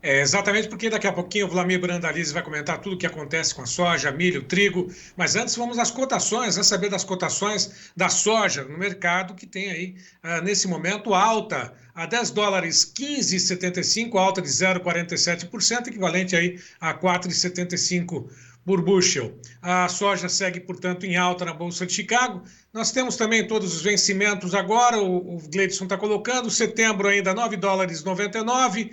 Exatamente, porque daqui a pouquinho o Vlamir Brandalize vai comentar tudo o que acontece com a soja, milho, trigo, mas antes vamos às cotações, a saber das cotações da soja no mercado, que tem aí, nesse momento, alta a $10,15,75, alta de 0,47%, equivalente aí a 4,75 por bushel. A soja segue, portanto, em alta na Bolsa de Chicago. Nós temos também todos os vencimentos agora, o Gleidson está colocando, setembro ainda $9,99,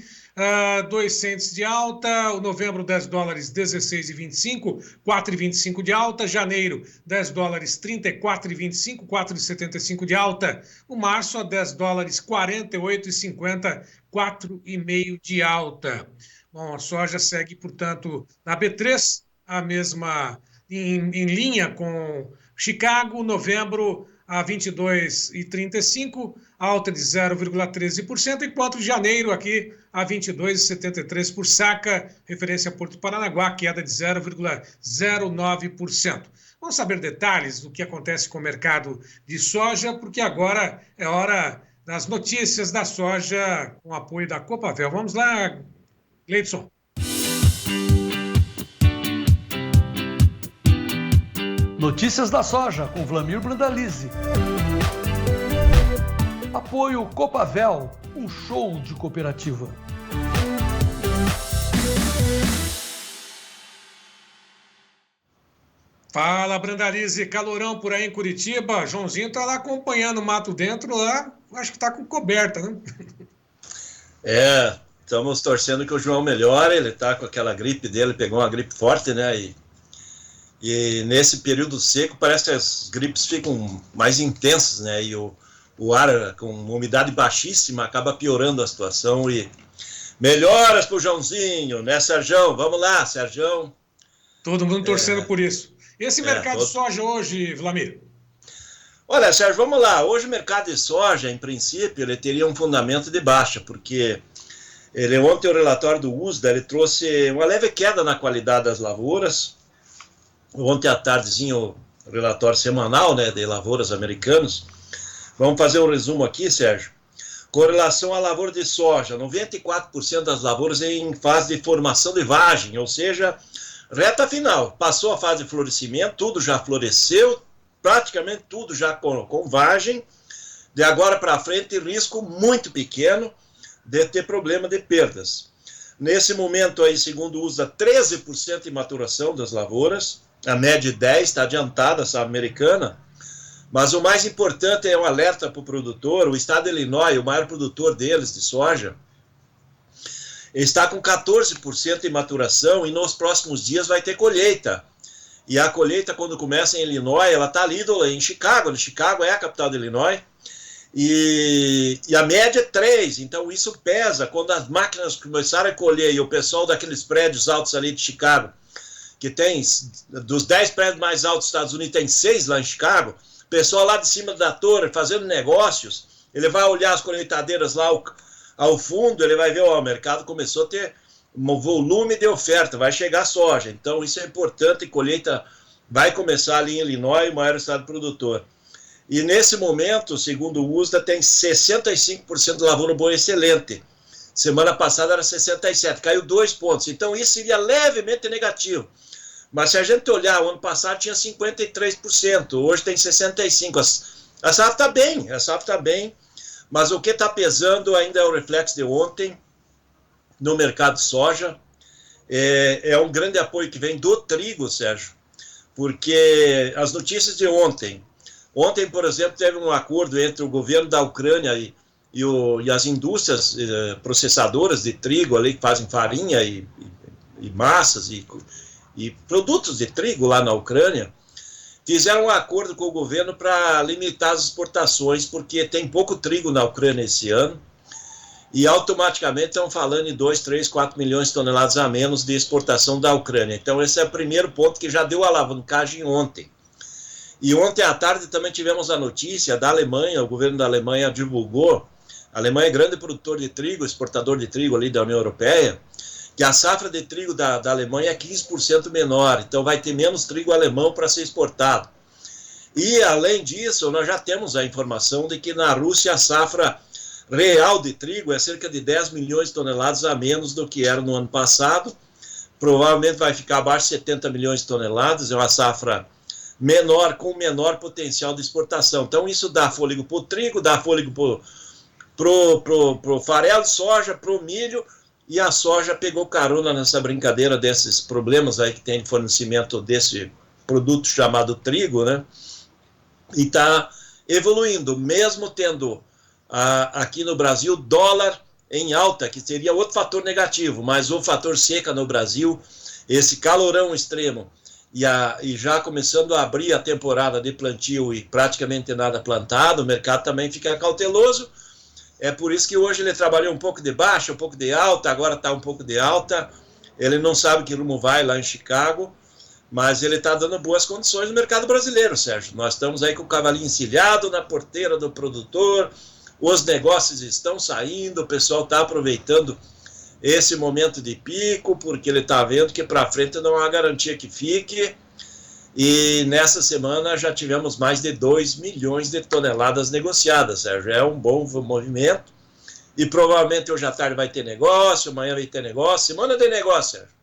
2 cents de alta, o novembro $10, 16,25, 4,25 de alta, janeiro $10, 34,25, 4,75 de alta, o março a $10, 48,50, 4,5 de alta. Bom, a soja segue, portanto, na B3, a mesma, em linha com Chicago, novembro a 22,35, alta de 0,13%, enquanto janeiro aqui a 22,73 por saca, referência a Porto Paranaguá, queda de 0,09%. Vamos saber detalhes do que acontece com o mercado de soja, porque agora é hora das notícias da soja com apoio da Copavel. Vamos lá, Gleidson. Notícias da soja com Vlamir Brandalize. A Apoio Copavel, um show de cooperativa. Fala, Brandalize, calorão por aí em Curitiba. Joãozinho tá lá acompanhando o mato dentro lá, acho que tá com coberta, né? Estamos torcendo que o João melhore, ele tá com aquela gripe dele, pegou uma gripe forte, né? E nesse período seco parece que as gripes ficam mais intensas, né? E o ar com umidade baixíssima acaba piorando a situação. E melhoras pro Joãozinho, né, Serjão? Vamos lá, Serjão. Todo mundo torcendo por isso. E esse mercado de soja hoje, Vlamir? Olha, Sérgio, vamos lá. Hoje o mercado de soja, em princípio, ele teria um fundamento de baixa, porque ontem o relatório do USDA ele trouxe uma leve queda na qualidade das lavouras. Ontem à tardezinho, o relatório semanal, né, de lavouras americanos. Vamos fazer um resumo aqui, Sérgio. Com relação à lavoura de soja, 94% das lavouras em fase de formação de vagem, ou seja, reta final. Passou a fase de florescimento, tudo já floresceu, praticamente tudo já com vagem. De agora para frente, risco muito pequeno de ter problema de perdas. Nesse momento aí, segundo o USDA, 13% de maturação das lavouras, a média de 10%, está adiantada essa americana, mas o mais importante é um alerta para o produtor. O estado de Illinois, o maior produtor deles de soja, está com 14% de maturação e nos próximos dias vai ter colheita. E a colheita, quando começa em Illinois, ela está ali em Chicago. Chicago é a capital de Illinois. E a média é 3, então isso pesa. Quando as máquinas começarem a colher e o pessoal daqueles prédios altos ali de Chicago, que tem, dos 10 prédios mais altos dos Estados Unidos, tem 6 lá em Chicago, o pessoal lá de cima da torre fazendo negócios, ele vai olhar as colheitadeiras lá ao fundo, ele vai ver, o mercado começou a ter um volume de oferta, vai chegar soja. Então isso é importante, colheita vai começar ali em Illinois, o maior estado produtor. E nesse momento, segundo o USDA, tem 65% de lavoura boa excelente. Semana passada era 67%, caiu 2 pontos. Então isso seria levemente negativo. Mas se a gente olhar, o ano passado tinha 53%, hoje tem 65%. A safra está bem, mas o que está pesando ainda é o reflexo de ontem no mercado de soja. É um grande apoio que vem do trigo, Sérgio, porque as notícias de ontem, por exemplo, teve um acordo entre o governo da Ucrânia e as indústrias processadoras de trigo ali, que fazem farinha e massas e produtos de trigo lá na Ucrânia, fizeram um acordo com o governo para limitar as exportações, porque tem pouco trigo na Ucrânia esse ano, e automaticamente estão falando em 2, 3, 4 milhões de toneladas a menos de exportação da Ucrânia. Então esse é o primeiro ponto que já deu alavancagem ontem. E ontem à tarde também tivemos a notícia da Alemanha, o governo da Alemanha divulgou, a Alemanha é grande produtor de trigo, exportador de trigo ali da União Europeia, que a safra de trigo da Alemanha é 15% menor, então vai ter menos trigo alemão para ser exportado. E, além disso, nós já temos a informação de que na Rússia a safra real de trigo é cerca de 10 milhões de toneladas a menos do que era no ano passado, provavelmente vai ficar abaixo de 70 milhões de toneladas, é uma safra menor, com menor potencial de exportação. Então isso dá fôlego para o trigo, dá fôlego pro farelo de soja, pro milho, e a soja pegou carona nessa brincadeira desses problemas aí que tem de fornecimento desse produto chamado trigo, né? E está evoluindo, mesmo tendo aqui no Brasil dólar em alta, que seria outro fator negativo, mas o fator seca no Brasil, esse calorão extremo, e já começando a abrir a temporada de plantio e praticamente nada plantado, o mercado também fica cauteloso. É por isso que hoje ele trabalhou um pouco de baixa, um pouco de alta, agora está um pouco de alta. Ele não sabe que rumo vai lá em Chicago, mas ele está dando boas condições no mercado brasileiro, Sérgio. Nós estamos aí com o cavalinho encilhado na porteira do produtor, os negócios estão saindo, o pessoal está aproveitando esse momento de pico, porque ele está vendo que para frente não há garantia que fique. E nessa semana já tivemos mais de 2 milhões de toneladas negociadas, Sérgio. É um bom movimento. E provavelmente hoje à tarde vai ter negócio, amanhã vai ter negócio. Semana de negócio, Sérgio.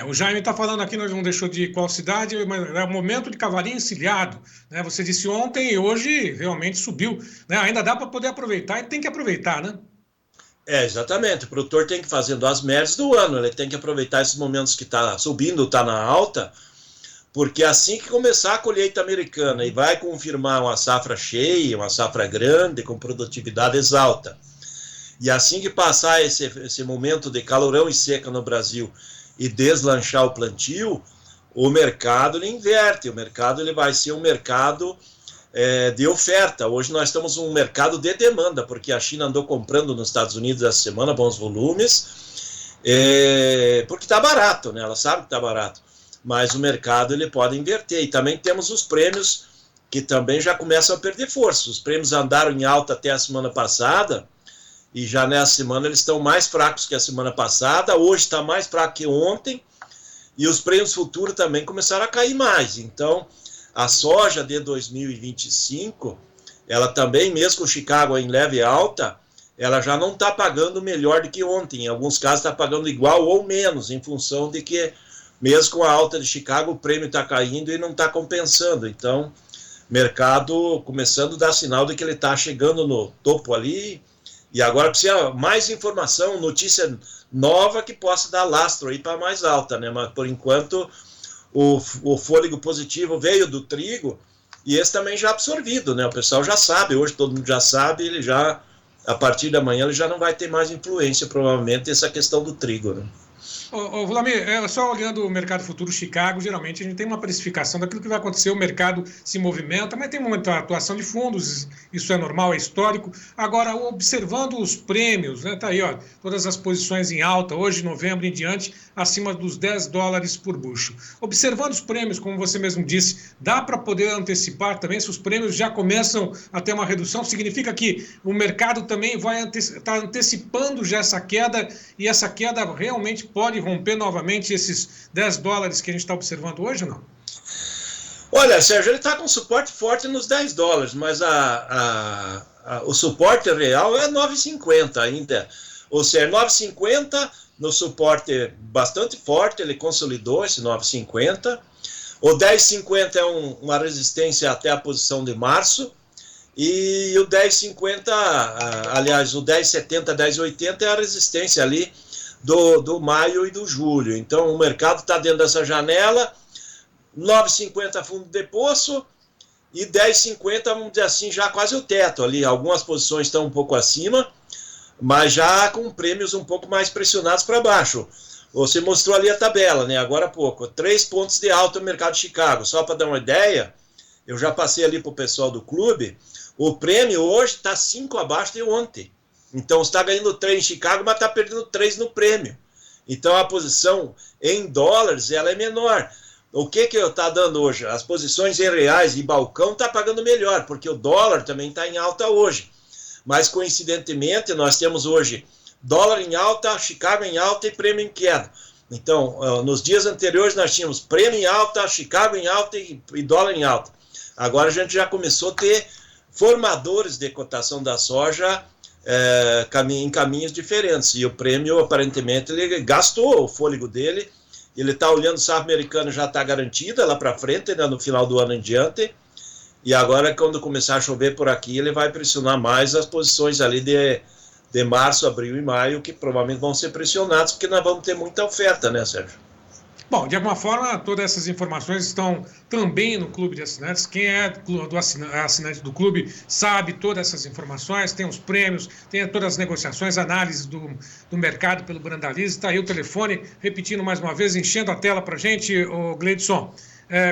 O Jaime está falando aqui, não deixou de qual cidade, mas é o momento de cavalinho encilhado, né? Você disse ontem e hoje realmente subiu, né? Ainda dá para poder aproveitar e tem que aproveitar, né? Exatamente. O produtor tem que ir fazendo as médias do ano, ele tem que aproveitar esses momentos que está subindo, está na alta, porque assim que começar a colheita americana e vai confirmar uma safra cheia, uma safra grande, com produtividade alta, e assim que passar esse momento de calorão e seca no Brasil e deslanchar o plantio, o mercado ele inverte, o mercado ele vai ser um mercado de oferta. Hoje nós estamos num mercado de demanda, porque a China andou comprando nos Estados Unidos essa semana bons volumes, porque está barato, né? Ela sabe que está barato, mas o mercado ele pode inverter. E também temos os prêmios que também já começam a perder força. Os prêmios andaram em alta até a semana passada, e já nessa semana eles estão mais fracos que a semana passada, hoje está mais fraco que ontem, e os prêmios futuros também começaram a cair mais. Então, a soja de 2025, ela também, mesmo com Chicago em leve alta, ela já não está pagando melhor do que ontem. Em alguns casos está pagando igual ou menos, em função de que, mesmo com a alta de Chicago, o prêmio está caindo e não está compensando. Então, mercado começando a dar sinal de que ele está chegando no topo ali. E agora precisa mais informação, notícia nova que possa dar lastro aí para mais alta, né? Mas por enquanto o fôlego positivo veio do trigo e esse também já absorvido, né? O pessoal já sabe, hoje todo mundo já sabe, ele já, a partir da manhã, ele já não vai ter mais influência, provavelmente, essa questão do trigo, né? Vladimir, só olhando o mercado futuro Chicago, geralmente a gente tem uma precificação daquilo que vai acontecer, o mercado se movimenta, mas tem uma atuação de fundos, isso é normal, é histórico. Agora, observando os prêmios, né, tá aí, ó, todas as posições em alta, hoje, novembro em diante, acima dos $10 por bushel. Observando os prêmios, como você mesmo disse, dá para poder antecipar também, se os prêmios já começam a ter uma redução, significa que o mercado também vai estar antecipando já essa queda, e essa queda realmente pode romper novamente esses $10 que a gente está observando hoje ou não? Olha, Sérgio, ele está com suporte forte nos $10, mas o suporte real é 9,50 ainda. Ou seja, 9,50 no suporte bastante forte, ele consolidou esse 9,50. O 10,50 é uma resistência até a posição de março. E o 10,50, aliás, o 10,70, 10,80 é a resistência ali do maio e do julho. Então o mercado está dentro dessa janela, 9,50 fundo de poço e 10,50, vamos dizer assim, já quase o teto ali. Algumas posições estão um pouco acima, mas já com prêmios um pouco mais pressionados para baixo. Você mostrou ali a tabela, né? Agora há pouco, 3 pontos de alta no mercado de Chicago. Só para dar uma ideia, eu já passei ali para o pessoal do clube, o prêmio hoje está 5 abaixo de ontem. Então, você está ganhando 3 em Chicago, mas está perdendo 3 no prêmio. Então, a posição em dólares, ela é menor. O que está dando hoje? As posições em reais e balcão está pagando melhor, porque o dólar também está em alta hoje. Mas, coincidentemente, nós temos hoje dólar em alta, Chicago em alta e prêmio em queda. Então, nos dias anteriores, nós tínhamos prêmio em alta, Chicago em alta e dólar em alta. Agora, a gente já começou a ter formadores de cotação da soja em caminhos diferentes, e o prêmio aparentemente ele gastou o fôlego dele, ele está olhando, safra americana já está garantida lá para frente, né, no final do ano em diante, e agora quando começar a chover por aqui, ele vai pressionar mais as posições ali de março, abril e maio, que provavelmente vão ser pressionados, porque nós vamos ter muita oferta, né, Sérgio? Bom, de alguma forma, todas essas informações estão também no clube de assinantes. Quem é assinante do clube sabe todas essas informações, tem os prêmios, tem todas as negociações, análise do mercado pelo Brandalize. Está aí o telefone, repetindo mais uma vez, enchendo a tela para a gente, o Gleidson,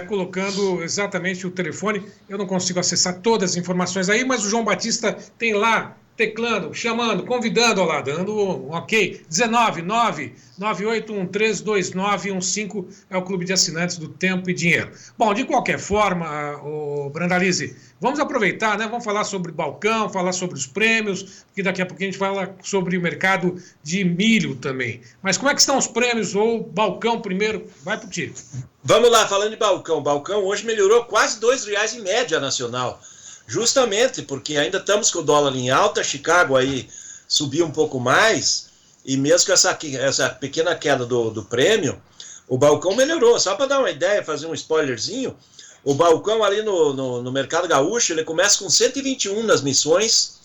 colocando exatamente o telefone. Eu não consigo acessar todas as informações aí, mas o João Batista tem lá, teclando, chamando, convidando, olha lá, dando um ok. 19981132915 é o clube de assinantes do Tempo e Dinheiro. Bom, de qualquer forma, o Brandalize, vamos aproveitar, né? Vamos falar sobre balcão, falar sobre os prêmios, porque daqui a pouquinho a gente fala sobre o mercado de milho também. Mas como é que estão os prêmios ou balcão primeiro? Vai pro tiro. Vamos lá, falando de balcão. Balcão hoje melhorou quase R$2 em média nacional. Justamente porque ainda estamos com o dólar em alta, Chicago aí subiu um pouco mais, e mesmo com essa pequena queda do prêmio, O balcão melhorou, só para dar uma ideia, fazer um spoilerzinho, o balcão ali no Mercado Gaúcho, ele começa com 121 nas missões,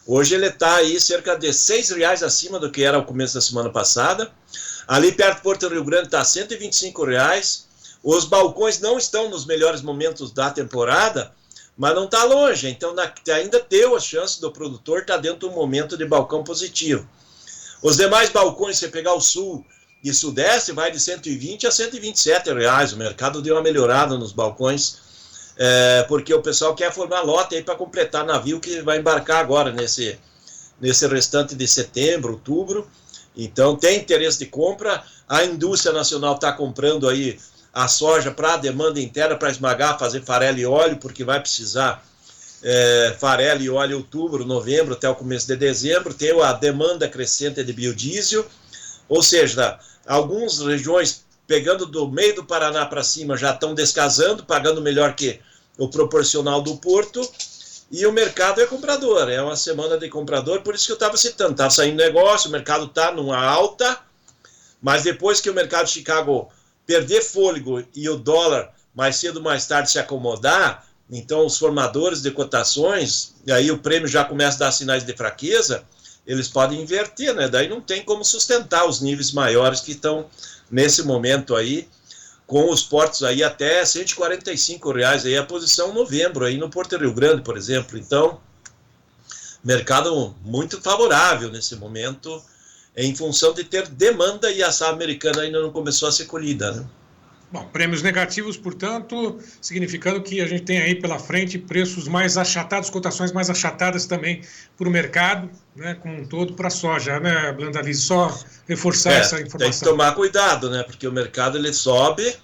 hoje ele está aí cerca de R$6 acima do que era o começo da semana passada, ali perto do Porto Rio Grande está R$125, os balcões não estão nos melhores momentos da temporada, mas não está longe, então ainda deu a chance do produtor estar dentro de um momento de balcão positivo. Os demais balcões, se você pegar o sul e sudeste, vai de 120 a R$127. O mercado deu uma melhorada nos balcões, porque o pessoal quer formar lote aí para completar navio que vai embarcar agora nesse restante de setembro, outubro. Então tem interesse de compra. A indústria nacional está comprando aí a soja para a demanda interna, para esmagar, fazer farelo e óleo, porque vai precisar farelo e óleo em outubro, novembro, até o começo de dezembro. Tem a demanda crescente de biodiesel, ou seja, algumas regiões, pegando do meio do Paraná para cima, já estão descasando, pagando melhor que o proporcional do porto, e o mercado é comprador, é uma semana de comprador, por isso que eu estava citando, está saindo negócio, o mercado está numa alta, mas depois que o mercado de Chicago perder fôlego e o dólar mais cedo ou mais tarde se acomodar, então os formadores de cotações, e aí o prêmio já começa a dar sinais de fraqueza, eles podem inverter, né? Daí não tem como sustentar os níveis maiores que estão nesse momento aí, com os portos aí até R$145 aí a posição novembro aí no Porto Rio Grande, por exemplo. Então, mercado muito favorável nesse momento, em função de ter demanda, e a safra americana ainda não começou a ser colhida, né? Bom, prêmios negativos, portanto, significando que a gente tem aí pela frente preços mais achatados, cotações mais achatadas também para o mercado, né, como um todo, para a soja, né, Blandalize? Só reforçar essa informação. Tem que tomar cuidado, né, porque o mercado ele sobe,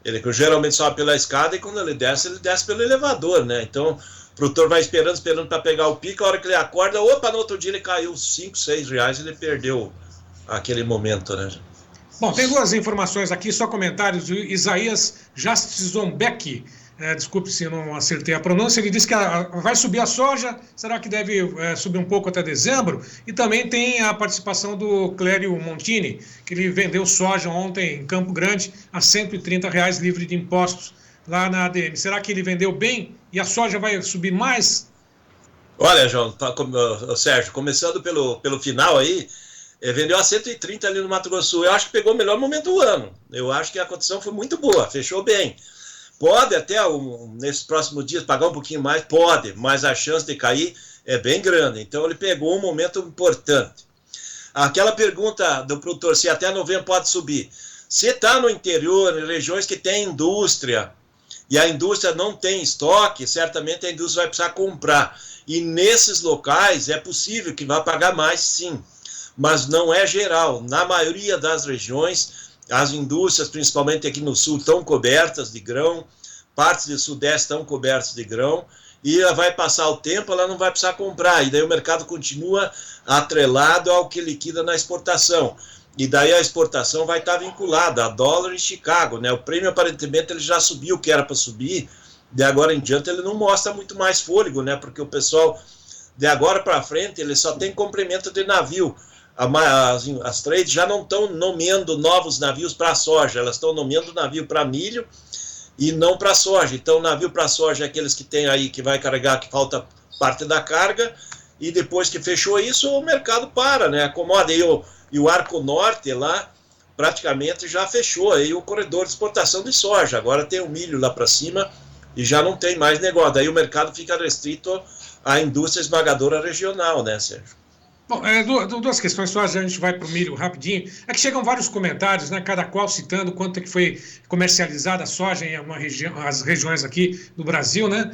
ele geralmente sobe pela escada, e quando ele desce pelo elevador, né, então o produtor vai esperando para pegar o pico, a hora que ele acorda, opa, no outro dia ele caiu R$5, R$6, ele perdeu aquele momento, né. Bom, tem duas informações aqui, só comentários. O Isaías Jastzombeck, desculpe se eu não acertei a pronúncia, ele disse que vai subir a soja, será que deve subir um pouco até dezembro? E também tem a participação do Clério Montini, que ele vendeu soja ontem em Campo Grande a R$130 livre de impostos lá na ADM. Será que ele vendeu bem e a soja vai subir mais? Olha, João, Sérgio, começando pelo final aí, vendeu a 130 ali no Mato Grosso do Sul. Eu acho que pegou o melhor momento do ano. Eu acho que a cotação foi muito boa, fechou bem. Pode até, nesses próximos dias, pagar um pouquinho mais? Pode, mas a chance de cair é bem grande. Então, ele pegou um momento importante. Aquela pergunta do produtor, se até novembro pode subir. Se está no interior, em regiões que tem indústria, e a indústria não tem estoque, certamente a indústria vai precisar comprar. E nesses locais, é possível que vá pagar mais, sim. Mas não é geral. Na maioria das regiões, as indústrias, principalmente aqui no sul, estão cobertas de grão, partes do sudeste estão cobertas de grão, e ela vai passar o tempo, ela não vai precisar comprar, e daí o mercado continua atrelado ao que liquida na exportação. E daí a exportação vai estar vinculada a dólar e Chicago, né? O prêmio, aparentemente, ele já subiu o que era para subir, de agora em diante ele não mostra muito mais fôlego, né? Porque o pessoal, de agora para frente, ele só tem complemento de navio. As trades já não estão nomeando novos navios para soja, elas estão nomeando navio para milho e não para soja. Então, navio para soja é aqueles que tem aí, que vai carregar, que falta parte da carga, e depois que fechou isso, o mercado para, né? Acomoda. E o Arco Norte lá praticamente já fechou aí o corredor de exportação de soja. Agora tem o milho lá para cima e já não tem mais negócio. Daí o mercado fica restrito à indústria esmagadora regional, né, Sérgio? Bom, duas questões só, a gente vai para o milho rapidinho. É que chegam vários comentários, né, cada qual citando quanto é que foi comercializada a soja em uma as regiões aqui do Brasil, né?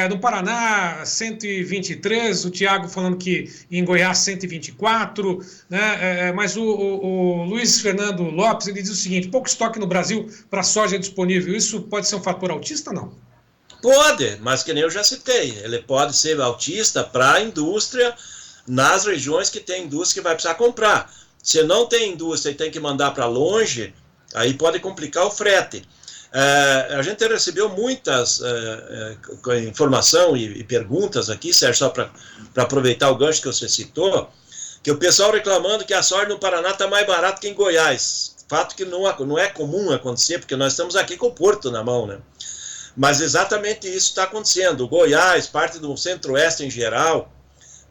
No Paraná, 123, o Tiago falando que em Goiás, 124, né? Mas o Luiz Fernando Lopes, ele diz o seguinte: pouco estoque no Brasil para soja disponível, isso pode ser um fator altista ou não? Pode, mas que nem eu já citei, ele pode ser altista para a indústria, nas regiões que tem indústria que vai precisar comprar. Se não tem indústria e tem que mandar para longe, aí pode complicar o frete. A gente recebeu muitas informação e perguntas aqui, Sérgio, só para aproveitar o gancho que você citou, que o pessoal reclamando que a soja no Paraná está mais barata que em Goiás. fato que não é comum acontecer, porque nós estamos aqui com o Porto na mão, né? Mas exatamente isso está acontecendo. Goiás, parte do Centro-Oeste em geral,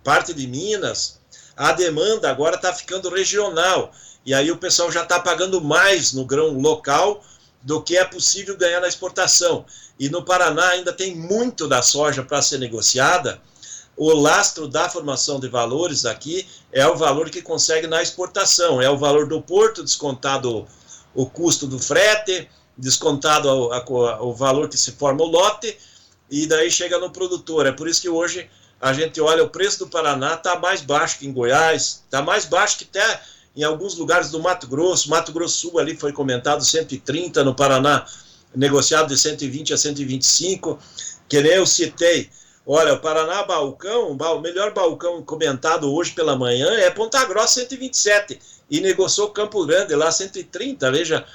parte de Minas, a demanda agora está ficando regional. E aí o pessoal já está pagando mais no grão local do que é possível ganhar na exportação. E no Paraná ainda tem muito da soja para ser negociada. O lastro da formação de valores aqui é o valor que consegue na exportação, é o valor do porto, descontado o custo do frete, descontado o valor que se forma o lote, e daí chega no produtor. É por isso que hoje a gente olha, o preço do Paraná está mais baixo que em Goiás, está mais baixo que até em alguns lugares do Mato Grosso Sul ali foi comentado 130, no Paraná negociado de 120 a 125, que nem eu citei. Olha, o Paraná balcão, o melhor balcão comentado hoje pela manhã é Ponta Grossa 127 e negociou Campo Grande lá 130, veja,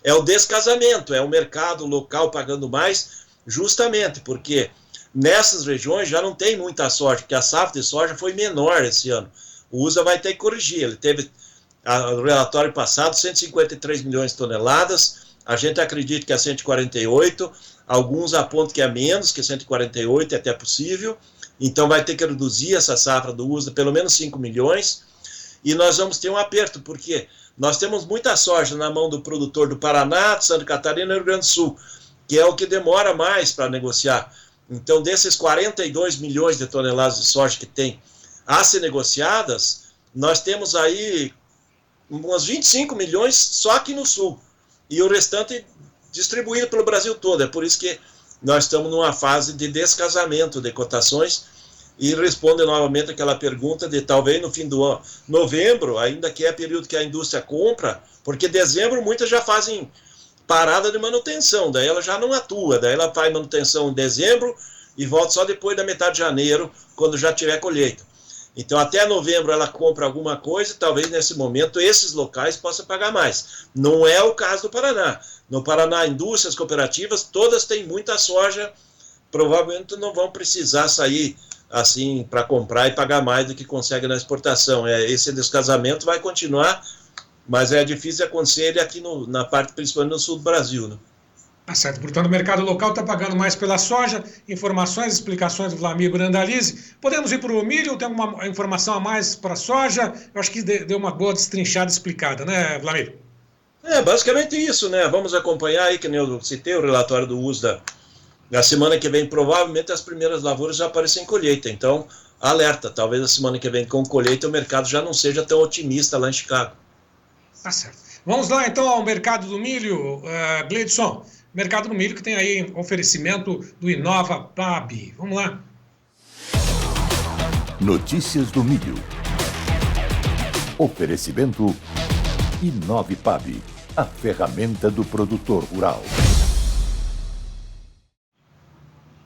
é o descasamento, é o mercado local pagando mais, justamente porque nessas regiões já não tem muita soja, porque a safra de soja foi menor esse ano. O USA vai ter que corrigir, ele teve no relatório passado 153 milhões de toneladas, a gente acredita que é 148, alguns apontam que é menos que 148, é até possível, então vai ter que reduzir essa safra do USA pelo menos 5 milhões, e nós vamos ter um aperto, porque nós temos muita soja na mão do produtor do Paraná, de Santa Catarina e Rio Grande do Sul, que é o que demora mais para negociar. Então, desses 42 milhões de toneladas de soja que tem a ser negociadas, nós temos aí umas 25 milhões só aqui no Sul, e o restante distribuído pelo Brasil todo. É por isso que nós estamos numa fase de descasamento de cotações, e responde novamente aquela pergunta de talvez no fim do ano, novembro, ainda que é período que a indústria compra, porque dezembro muitas já fazem parada de manutenção, daí ela já não atua, daí ela faz manutenção em dezembro e volta só depois da metade de janeiro, quando já tiver colheita. Então até novembro ela compra alguma coisa, talvez nesse momento esses locais possam pagar mais. Não é o caso do Paraná. No Paraná, indústrias cooperativas, todas têm muita soja, provavelmente não vão precisar sair assim para comprar e pagar mais do que consegue na exportação. Esse descasamento vai continuar, mas é difícil de acontecer ele aqui na parte, principalmente no sul do Brasil, né? Tá certo, portanto o mercado local está pagando mais pela soja. Informações, explicações do Vlamir Brandalize. Podemos ir para o milho? Tem alguma informação a mais para a soja? Eu acho que deu uma boa destrinchada explicada, né, Vlamir? É basicamente isso, né? Vamos acompanhar aí, que nem eu citei, o relatório do USDA. Na semana que vem, provavelmente, as primeiras lavouras já aparecem em colheita. Então, alerta, talvez a semana que vem, com colheita, o mercado já não seja tão otimista lá em Chicago. Tá certo. Vamos lá, então, ao mercado do milho, Gleidson. Mercado do milho que tem aí oferecimento do Inova PAB. Vamos lá. Notícias do milho. Oferecimento Inova PAB, a ferramenta do produtor rural.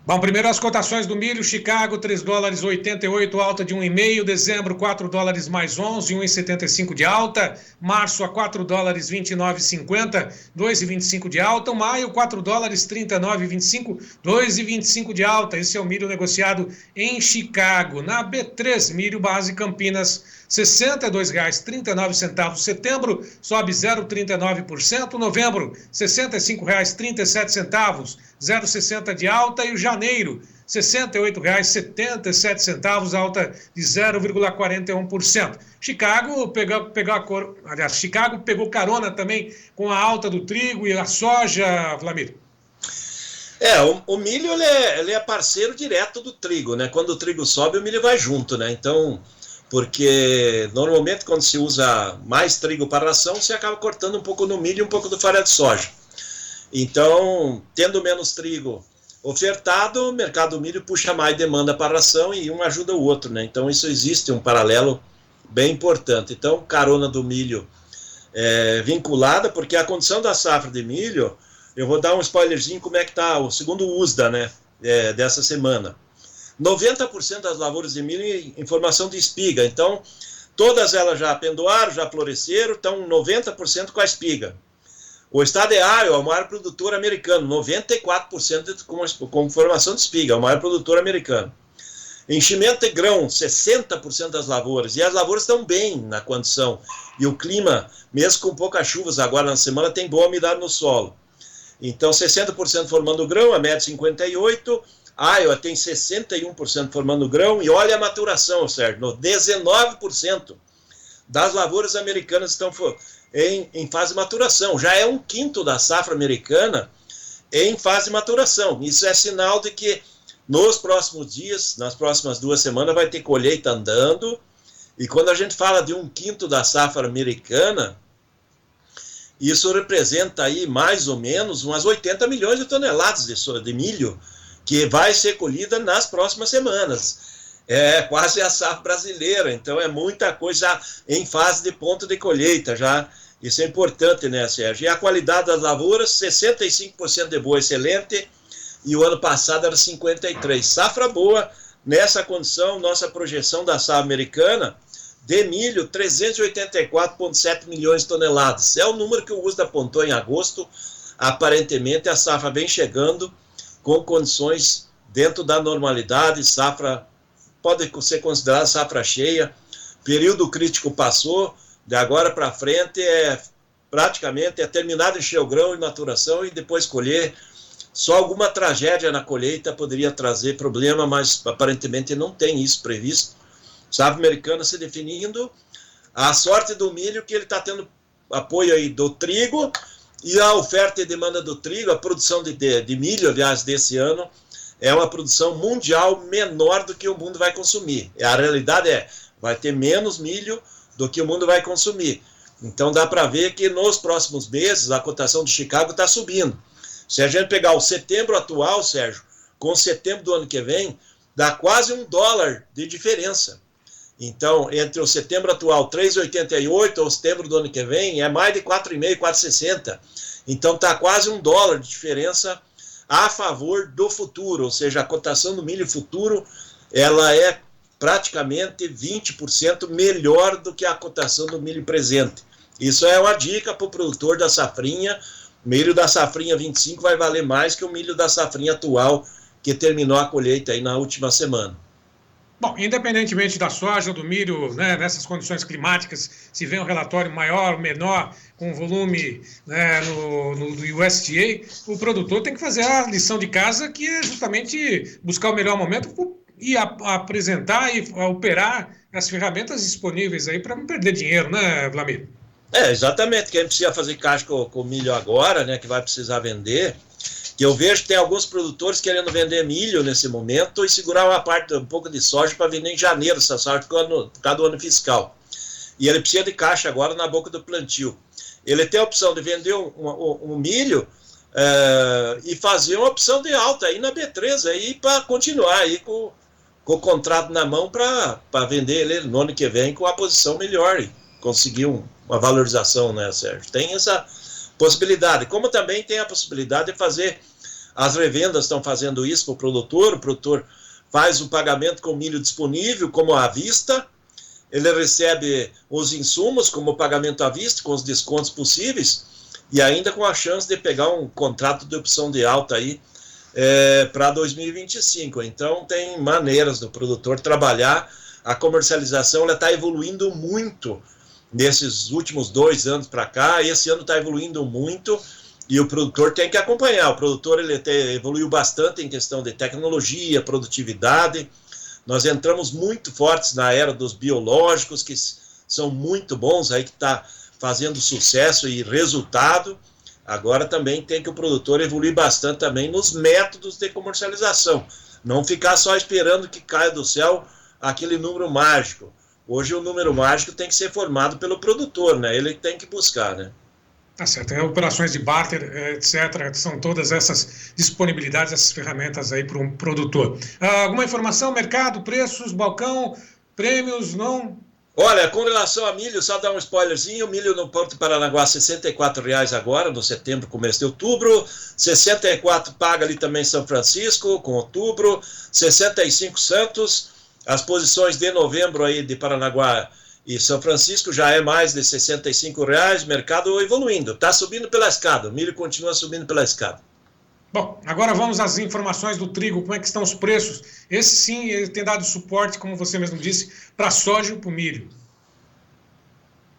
Bom, primeiro as cotações do milho. Chicago, $3,88, alta de 1,5. Dezembro, $4 mais 11, 1,75 de alta. Março, a $4,29,50, 2,25 de alta. Maio, $4,39,25, 2,25 de alta. Esse é o milho negociado em Chicago. Na B3, milho base Campinas, R$ 62,39. Setembro, sobe 0,39%. Novembro, R$ 65,37, 0,60 de alta. E o janeiro, R$ 68,77, alta de 0,41%. Chicago Chicago pegou carona também com a alta do trigo e a soja, Vlamir. O milho ele é parceiro direto do trigo, né? Quando o trigo sobe, o milho vai junto, né? Então, porque normalmente quando se usa mais trigo para ração, você acaba cortando um pouco no milho e um pouco do farelo de soja. Então, tendo menos trigo ofertado, o mercado do milho puxa mais demanda para a ração e um ajuda o outro, né? Então, isso existe um paralelo bem importante. Então, carona do milho vinculada, porque a condição da safra de milho, eu vou dar um spoilerzinho como é que está o segundo USDA, né, dessa semana. 90% das lavouras de milho em formação de espiga, então todas elas já pendoaram, já floresceram, estão 90% com a espiga. O estado de Iowa é o maior produtor americano, 94% com formação de espiga, é o maior produtor americano. Enchimento de grão, 60% das lavouras. E as lavouras estão bem na condição. E o clima, mesmo com poucas chuvas agora na semana, tem boa umidade no solo. Então, 60% formando grão, a média 58%. Iowa tem 61% formando grão. E olha a maturação, Sérgio, 19% das lavouras americanas estão em fase de maturação. Já é 1/5 da safra americana em fase de maturação. Isso é sinal de que nos próximos dias, nas próximas 2 semanas, vai ter colheita andando. E quando a gente fala de 1/5 da safra americana, isso representa aí mais ou menos umas 80 milhões de toneladas de milho que vai ser colhida nas próximas semanas. É quase a safra brasileira, então é muita coisa em fase de ponto de colheita já. Isso é importante, né, Sérgio? E a qualidade das lavouras, 65% de boa, excelente, e o ano passado era 53%. Safra boa, nessa condição, nossa projeção da safra americana, de milho, 384,7 milhões de toneladas. É o número que o USDA apontou em agosto. Aparentemente, a safra vem chegando com condições dentro da normalidade. Safra pode ser considerada safra cheia. Período crítico passou. De agora para frente, praticamente é terminar de encher o grão e maturação e depois colher. Só alguma tragédia na colheita poderia trazer problema, mas aparentemente não tem isso previsto. Safra americana se definindo, a sorte do milho que ele está tendo apoio aí do trigo, e a oferta e demanda do trigo, a produção de milho, aliás, desse ano, é uma produção mundial menor do que o mundo vai consumir. A realidade vai ter menos milho do que o mundo vai consumir. Então dá para ver que nos próximos meses a cotação de Chicago está subindo. Se a gente pegar o setembro atual, Sérgio, com o setembro do ano que vem, dá quase $1 de diferença. Então, entre o setembro atual, 3,88, ou setembro do ano que vem, é mais de 4,5, 4,60. Então, está quase $1 de diferença a favor do futuro, ou seja, a cotação do milho futuro, ela é praticamente 20% melhor do que a cotação do milho presente. Isso é uma dica para o produtor da safrinha. O milho da safrinha 25 vai valer mais que o milho da safrinha atual, que terminou a colheita aí na última semana. Bom, independentemente da soja, do milho, né, nessas condições climáticas, se vem um relatório maior ou menor, com volume, né, no USDA, o produtor tem que fazer a lição de casa, que é justamente buscar o melhor momento e apresentar e operar as ferramentas disponíveis aí para não perder dinheiro, né, Vlamir? Exatamente. Quem precisa fazer caixa com o milho agora, né, que vai precisar vender, que eu vejo que tem alguns produtores querendo vender milho nesse momento e segurar um pouco de soja para vender em janeiro, essa soja por causa do ano fiscal. E ele precisa de caixa agora na boca do plantio. Ele tem a opção de vender um milho e fazer uma opção de alta aí na B3 aí para continuar aí com o contrato na mão para vender ele no ano que vem com a posição melhor e conseguir uma valorização, né, Sérgio? Tem essa possibilidade, como também tem a possibilidade de fazer, as revendas estão fazendo isso para o produtor faz o pagamento com milho disponível, como à vista, ele recebe os insumos como pagamento à vista, com os descontos possíveis, e ainda com a chance de pegar um contrato de opção de alta aí para 2025. Então tem maneiras do produtor trabalhar, a comercialização está evoluindo muito nesses últimos 2 anos para cá. Esse ano está evoluindo muito e o produtor tem que acompanhar. O produtor evoluiu bastante em questão de tecnologia, produtividade. Nós entramos muito fortes na era dos biológicos, que são muito bons, aí que está fazendo sucesso e resultado. Agora também tem que o produtor evoluir bastante também nos métodos de comercialização. Não ficar só esperando que caia do céu aquele número mágico. Hoje o número mágico tem que ser formado pelo produtor, né? Ele tem que buscar, né? Tá certo. Operações de barter, etc. São todas essas disponibilidades, essas ferramentas aí para um produtor. Alguma informação? Mercado, preços, balcão, prêmios, não? Olha, com relação a milho, só dar um spoilerzinho, milho no Porto Paranaguá, R$ 64,00 agora, no setembro, começo de outubro, 64 paga ali também São Francisco, com outubro, 65 Santos, as posições de novembro aí de Paranaguá e São Francisco já é mais de R$ 65,00, mercado evoluindo, está subindo pela escada, o milho continua subindo pela escada. Bom, agora vamos às informações do trigo, como é que estão os preços. Esse sim, ele tem dado suporte, como você mesmo disse, para a soja e para o milho.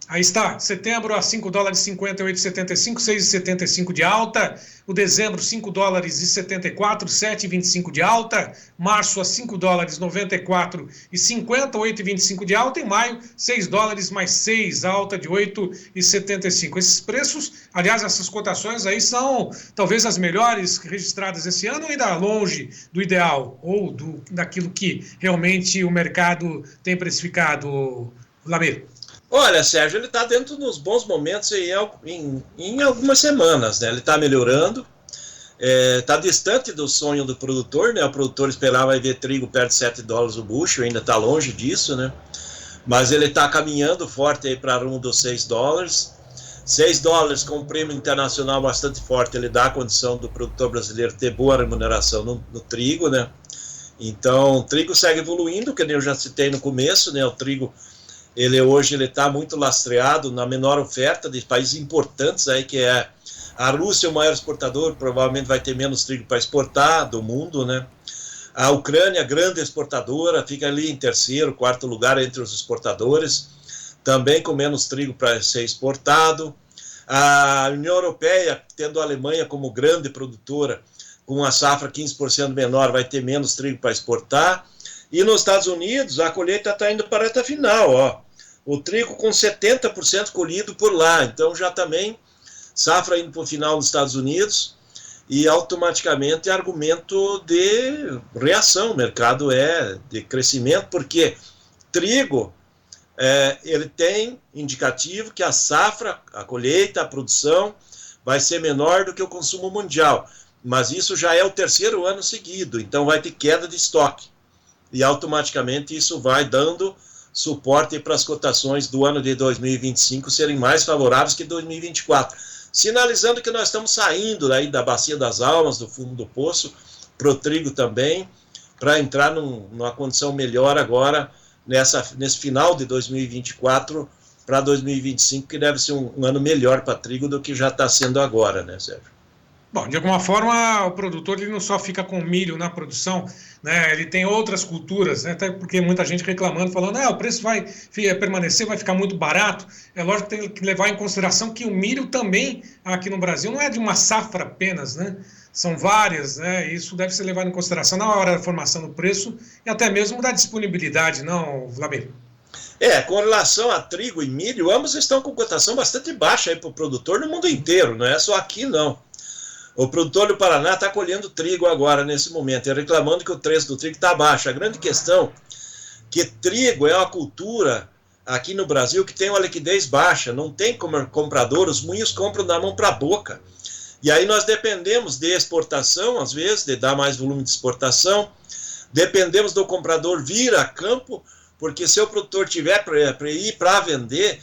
Aí está, setembro a $5,58,75, 6,75 de alta. O dezembro, $5,74, 7,25 de alta. Março a $5,94,50, 8,25 de alta. Em maio, $6 mais 6, alta de 8,75. Esses preços, aliás, essas cotações aí são talvez as melhores registradas esse ano, ou ainda longe do ideal, ou daquilo que realmente o mercado tem precificado, Lamir? Olha, Sérgio, ele está dentro dos bons momentos em algumas semanas, né? Ele está melhorando, está distante do sonho do produtor, né? O produtor esperava ver trigo perto de $7 o bushel, ainda está longe disso, né? Mas ele está caminhando forte aí para rumo dos $6. $6 com um prêmio internacional bastante forte, ele dá a condição do produtor brasileiro ter boa remuneração no trigo, né? Então, o trigo segue evoluindo, que eu já citei no começo, né? O trigo hoje ele está muito lastreado na menor oferta de países importantes aí, que é a Rússia, o maior exportador, provavelmente vai ter menos trigo para exportar do mundo, né? A Ucrânia, grande exportadora, fica ali em terceiro, quarto lugar entre os exportadores, também com menos trigo para ser exportado. A União Europeia, tendo a Alemanha como grande produtora, com a safra 15% menor, vai ter menos trigo para exportar. E nos Estados Unidos, a colheita está indo para a reta final, ó. O trigo com 70% colhido por lá, então já também safra indo para o final nos Estados Unidos e automaticamente é argumento de reação, o mercado é de crescimento, porque trigo, ele tem indicativo que a safra, a colheita, a produção vai ser menor do que o consumo mundial, mas isso já é o terceiro ano seguido, então vai ter queda de estoque e automaticamente isso vai dando suporte para as cotações do ano de 2025 serem mais favoráveis que 2024, sinalizando que nós estamos saindo daí da bacia das almas, do fundo do poço, para o trigo também, para entrar numa condição melhor agora, nesse final de 2024 para 2025, que deve ser um ano melhor para trigo do que já está sendo agora, né, Sérgio? Bom, de alguma forma, o produtor ele não só fica com milho na produção, né? Ele tem outras culturas, né? Até porque muita gente reclamando, falando, o preço vai permanecer, vai ficar muito barato. É lógico que tem que levar em consideração que o milho também, aqui no Brasil, não é de uma safra apenas, né? São várias, né? Isso deve ser levado em consideração na hora da formação do preço e até mesmo da disponibilidade, não, Vladimir? Com relação a trigo e milho, ambos estão com cotação bastante baixa aí para o produtor no mundo inteiro, não é só aqui, não. O produtor do Paraná está colhendo trigo agora, nesse momento, e reclamando que o preço do trigo está baixo. A grande questão é que trigo é uma cultura aqui no Brasil que tem uma liquidez baixa, não tem comprador, os moinhos compram da mão para a boca. E aí nós dependemos de exportação, às vezes, de dar mais volume de exportação, dependemos do comprador vir a campo, porque se o produtor tiver para ir para vender,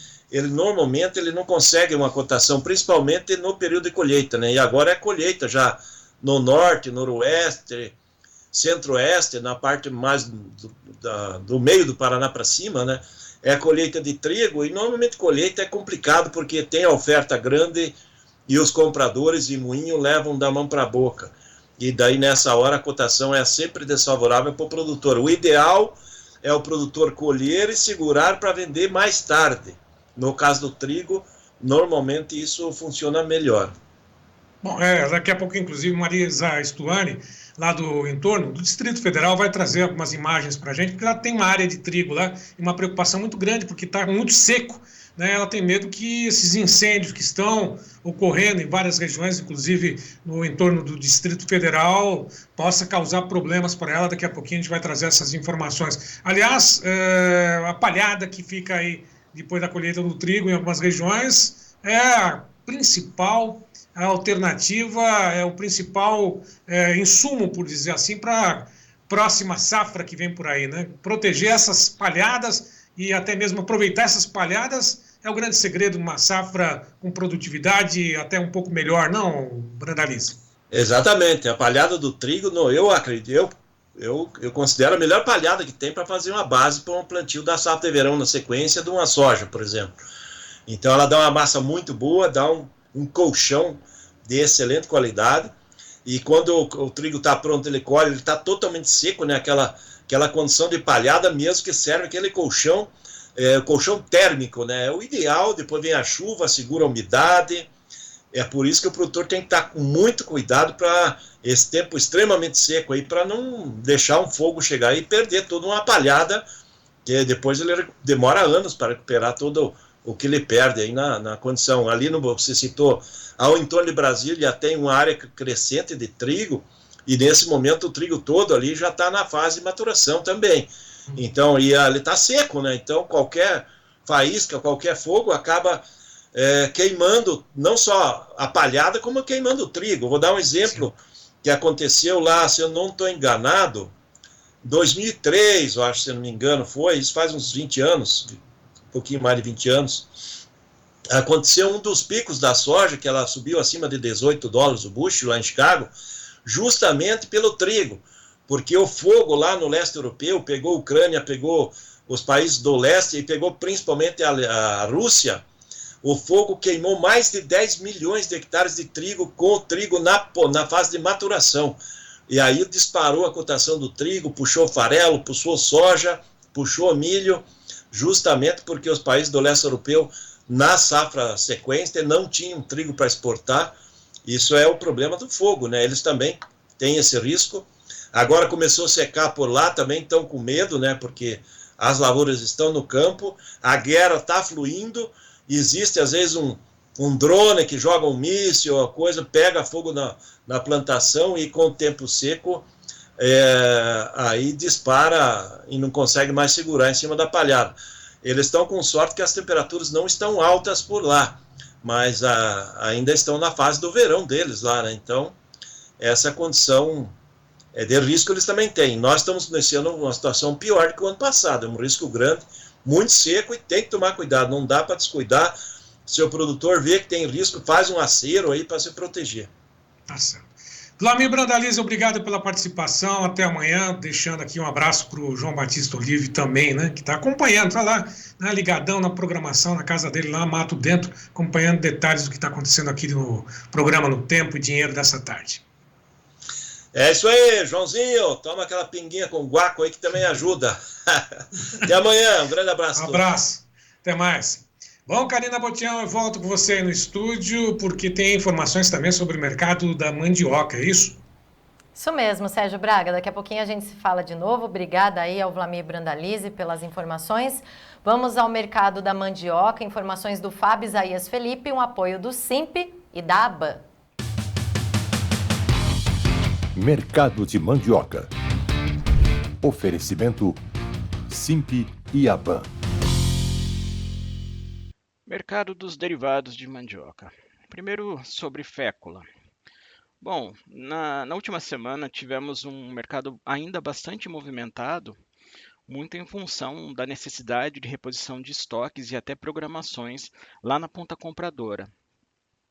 normalmente ele não consegue uma cotação, principalmente no período de colheita, né? E agora é colheita já no norte, noroeste, centro-oeste, na parte mais do meio do Paraná para cima, né? É a colheita de trigo, e normalmente colheita é complicado porque tem a oferta grande e os compradores e moinho levam da mão para a boca. E daí nessa hora a cotação é sempre desfavorável para o produtor. O ideal é o produtor colher e segurar para vender mais tarde. No caso do trigo, normalmente isso funciona melhor. Bom, daqui a pouco, inclusive, Marisa Stuani, lá do entorno, do Distrito Federal, vai trazer algumas imagens para a gente, porque ela tem uma área de trigo lá e uma preocupação muito grande, porque está muito seco, né? Ela tem medo que esses incêndios que estão ocorrendo em várias regiões, inclusive no entorno do Distrito Federal, possa causar problemas para ela. Daqui a pouquinho a gente vai trazer essas informações. Aliás, a palhada que fica aí depois da colheita do trigo em algumas regiões, é a principal alternativa, é o principal insumo, por dizer assim, para a próxima safra que vem por aí, né? Proteger essas palhadas e até mesmo aproveitar essas palhadas é o grande segredo de uma safra com produtividade até um pouco melhor, não, Brandalize? Exatamente, a palhada do trigo, eu acredito, eu considero a melhor palhada que tem para fazer uma base para um plantio da safra de verão na sequência de uma soja, por exemplo. Então ela dá uma massa muito boa, dá um colchão de excelente qualidade. e quando o trigo está pronto, ele colhe, ele está totalmente seco, né? Aquela condição de palhada mesmo, que serve aquele colchão, colchão térmico, né? É o ideal. Depois vem a chuva, segura a umidade. É por isso que o produtor tem que estar com muito cuidado para esse tempo extremamente seco aí, para não deixar um fogo chegar e perder toda uma palhada, que depois ele demora anos para recuperar todo o que ele perde aí na condição. Ali, você citou, ao entorno de Brasília tem uma área crescente de trigo, e nesse momento o trigo todo ali já está na fase de maturação também. Então, e ali está seco, né? Então, qualquer faísca, qualquer fogo acaba queimando não só a palhada, como queimando o trigo. Vou dar um exemplo que aconteceu lá, se eu não estou enganado, 2003, eu acho, se eu não me engano, foi, isso faz uns 20 anos, um pouquinho mais de 20 anos, aconteceu um dos picos da soja, que ela subiu acima de $18 o bushel lá em Chicago, justamente pelo trigo, porque o fogo lá no leste europeu pegou a Ucrânia, pegou os países do leste e pegou principalmente a Rússia. O fogo queimou mais de 10 milhões de hectares de trigo, com o trigo na fase de maturação. E aí disparou a cotação do trigo, puxou farelo, puxou soja, puxou milho, justamente porque os países do leste europeu, na safra sequente, não tinham trigo para exportar. Isso é o problema do fogo, né? Eles também têm esse risco. Agora começou a secar por lá, também estão com medo, né? Porque as lavouras estão no campo, a guerra está fluindo. Existe, às vezes, um drone que joga um míssil, a coisa, pega fogo na plantação e, com o tempo seco, aí dispara e não consegue mais segurar em cima da palhada. Eles estão com sorte que as temperaturas não estão altas por lá, mas ainda estão na fase do verão deles lá, né? Então, essa condição de risco eles também têm. Nós estamos nesse ano numa situação pior do que o ano passado, é um risco grande, muito seco, e tem que tomar cuidado, não dá para descuidar. Se o produtor vê que tem risco, faz um acero aí para se proteger. Tá certo. Vlamir Brandalize, obrigado pela participação, até amanhã, deixando aqui um abraço para o João Batista Olive também, né, que está acompanhando, está lá, né, ligadão na programação, na casa dele lá, Mato Dentro, acompanhando detalhes do que está acontecendo aqui no programa No Tempo e Dinheiro dessa tarde. É isso aí, Joãozinho, toma aquela pinguinha com guaco aí que também ajuda. Até amanhã, um grande abraço. Um abraço, até mais. Bom, Karina Botião, eu volto com você aí no estúdio, porque tem informações também sobre o mercado da mandioca, é isso? Isso mesmo, Sérgio Braga. Daqui a pouquinho a gente se fala de novo. Obrigada aí ao Vlamir Brandalize pelas informações. Vamos ao mercado da mandioca, informações do Fábio Isaías Felipe, um apoio do Simp e da ABAN. Mercado de mandioca. Oferecimento Simp e ABAN. Mercado dos derivados de mandioca. Primeiro, sobre fécula. Bom, na última semana tivemos um mercado ainda bastante movimentado, muito em função da necessidade de reposição de estoques e até programações lá na ponta compradora.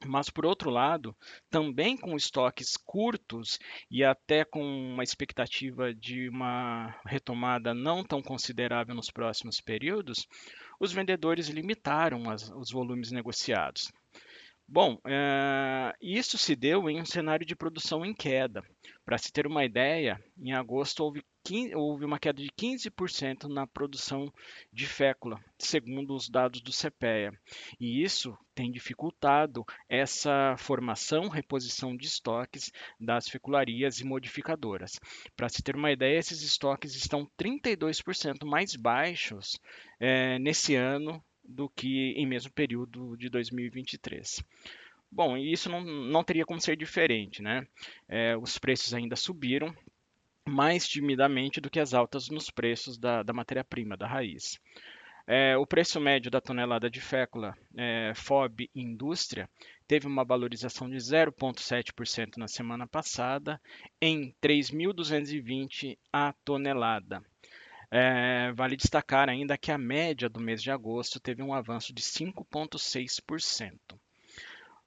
Mas, por outro lado, também com estoques curtos e até com uma expectativa de uma retomada não tão considerável nos próximos períodos, os vendedores limitaram os volumes negociados. Bom, isso se deu em um cenário de produção em queda. Para se ter uma ideia, em agosto houve uma queda de 15% na produção de fécula, segundo os dados do CPEA. E isso tem dificultado essa formação, reposição de estoques das fecularias e modificadoras. Para se ter uma ideia, esses estoques estão 32% mais baixos nesse ano do que em mesmo período de 2023. Bom, e isso não teria como ser diferente, né? Os preços ainda subiram mais timidamente do que as altas nos preços da matéria-prima, da raiz. O preço médio da tonelada de fécula FOB Indústria teve uma valorização de 0,7% na semana passada, em 3.220 a tonelada. Vale destacar ainda que a média do mês de agosto teve um avanço de 5,6%.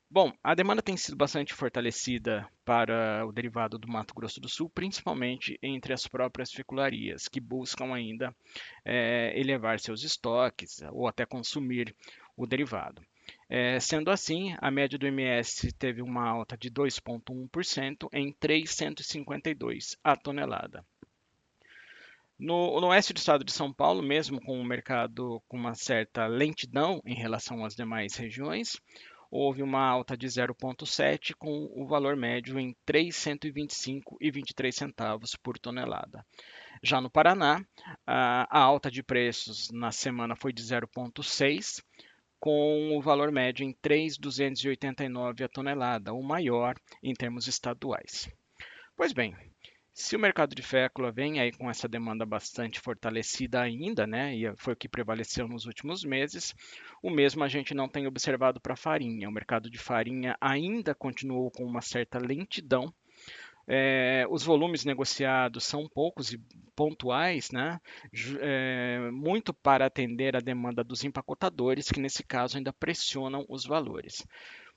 Bom, a demanda tem sido bastante fortalecida para o derivado do Mato Grosso do Sul, principalmente entre as próprias fecularias, que buscam ainda elevar seus estoques ou até consumir o derivado. Sendo assim, a média do MS teve uma alta de 2,1% em 3,152 a tonelada. No oeste do estado de São Paulo, mesmo com o mercado com uma certa lentidão em relação às demais regiões, houve uma alta de 0,7 com o valor médio em R$ 3,125,23 por tonelada. Já no Paraná, a alta de preços na semana foi de 0,6, com o valor médio em R$ 3,289 a tonelada, o maior em termos estaduais. Pois bem, se o mercado de fécula vem aí com essa demanda bastante fortalecida ainda, né, e foi o que prevaleceu nos últimos meses, o mesmo a gente não tem observado para a farinha. O mercado de farinha ainda continuou com uma certa lentidão. Os volumes negociados são poucos e pontuais, né? Muito para atender a demanda dos empacotadores, que nesse caso ainda pressionam os valores.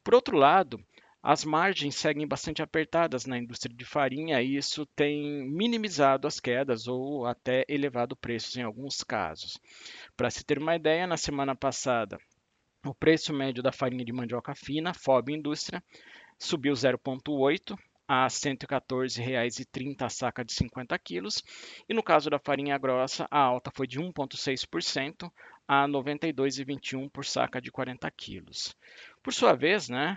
Por outro lado, as margens seguem bastante apertadas na indústria de farinha e isso tem minimizado as quedas ou até elevado preços em alguns casos. Para se ter uma ideia, na semana passada, o preço médio da farinha de mandioca fina, FOB Indústria, subiu 0,8 a R$ 114,30 a saca de 50 quilos. E no caso da farinha grossa, a alta foi de 1,6% a R$ 92,21 por saca de 40 quilos. Por sua vez, né,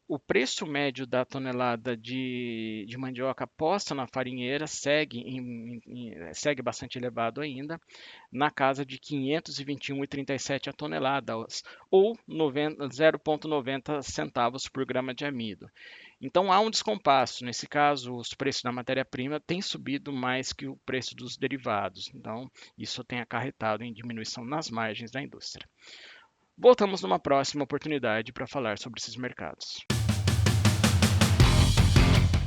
o preço médio da tonelada de mandioca posta na farinheira segue bastante elevado ainda, na casa de R$ 521,37 a tonelada, ou 0,90 centavos por grama de amido. Então há um descompasso. Nesse caso, os preços da matéria-prima têm subido mais que o preço dos derivados. Então, isso tem acarretado em diminuição nas margens da indústria. Voltamos numa próxima oportunidade para falar sobre esses mercados.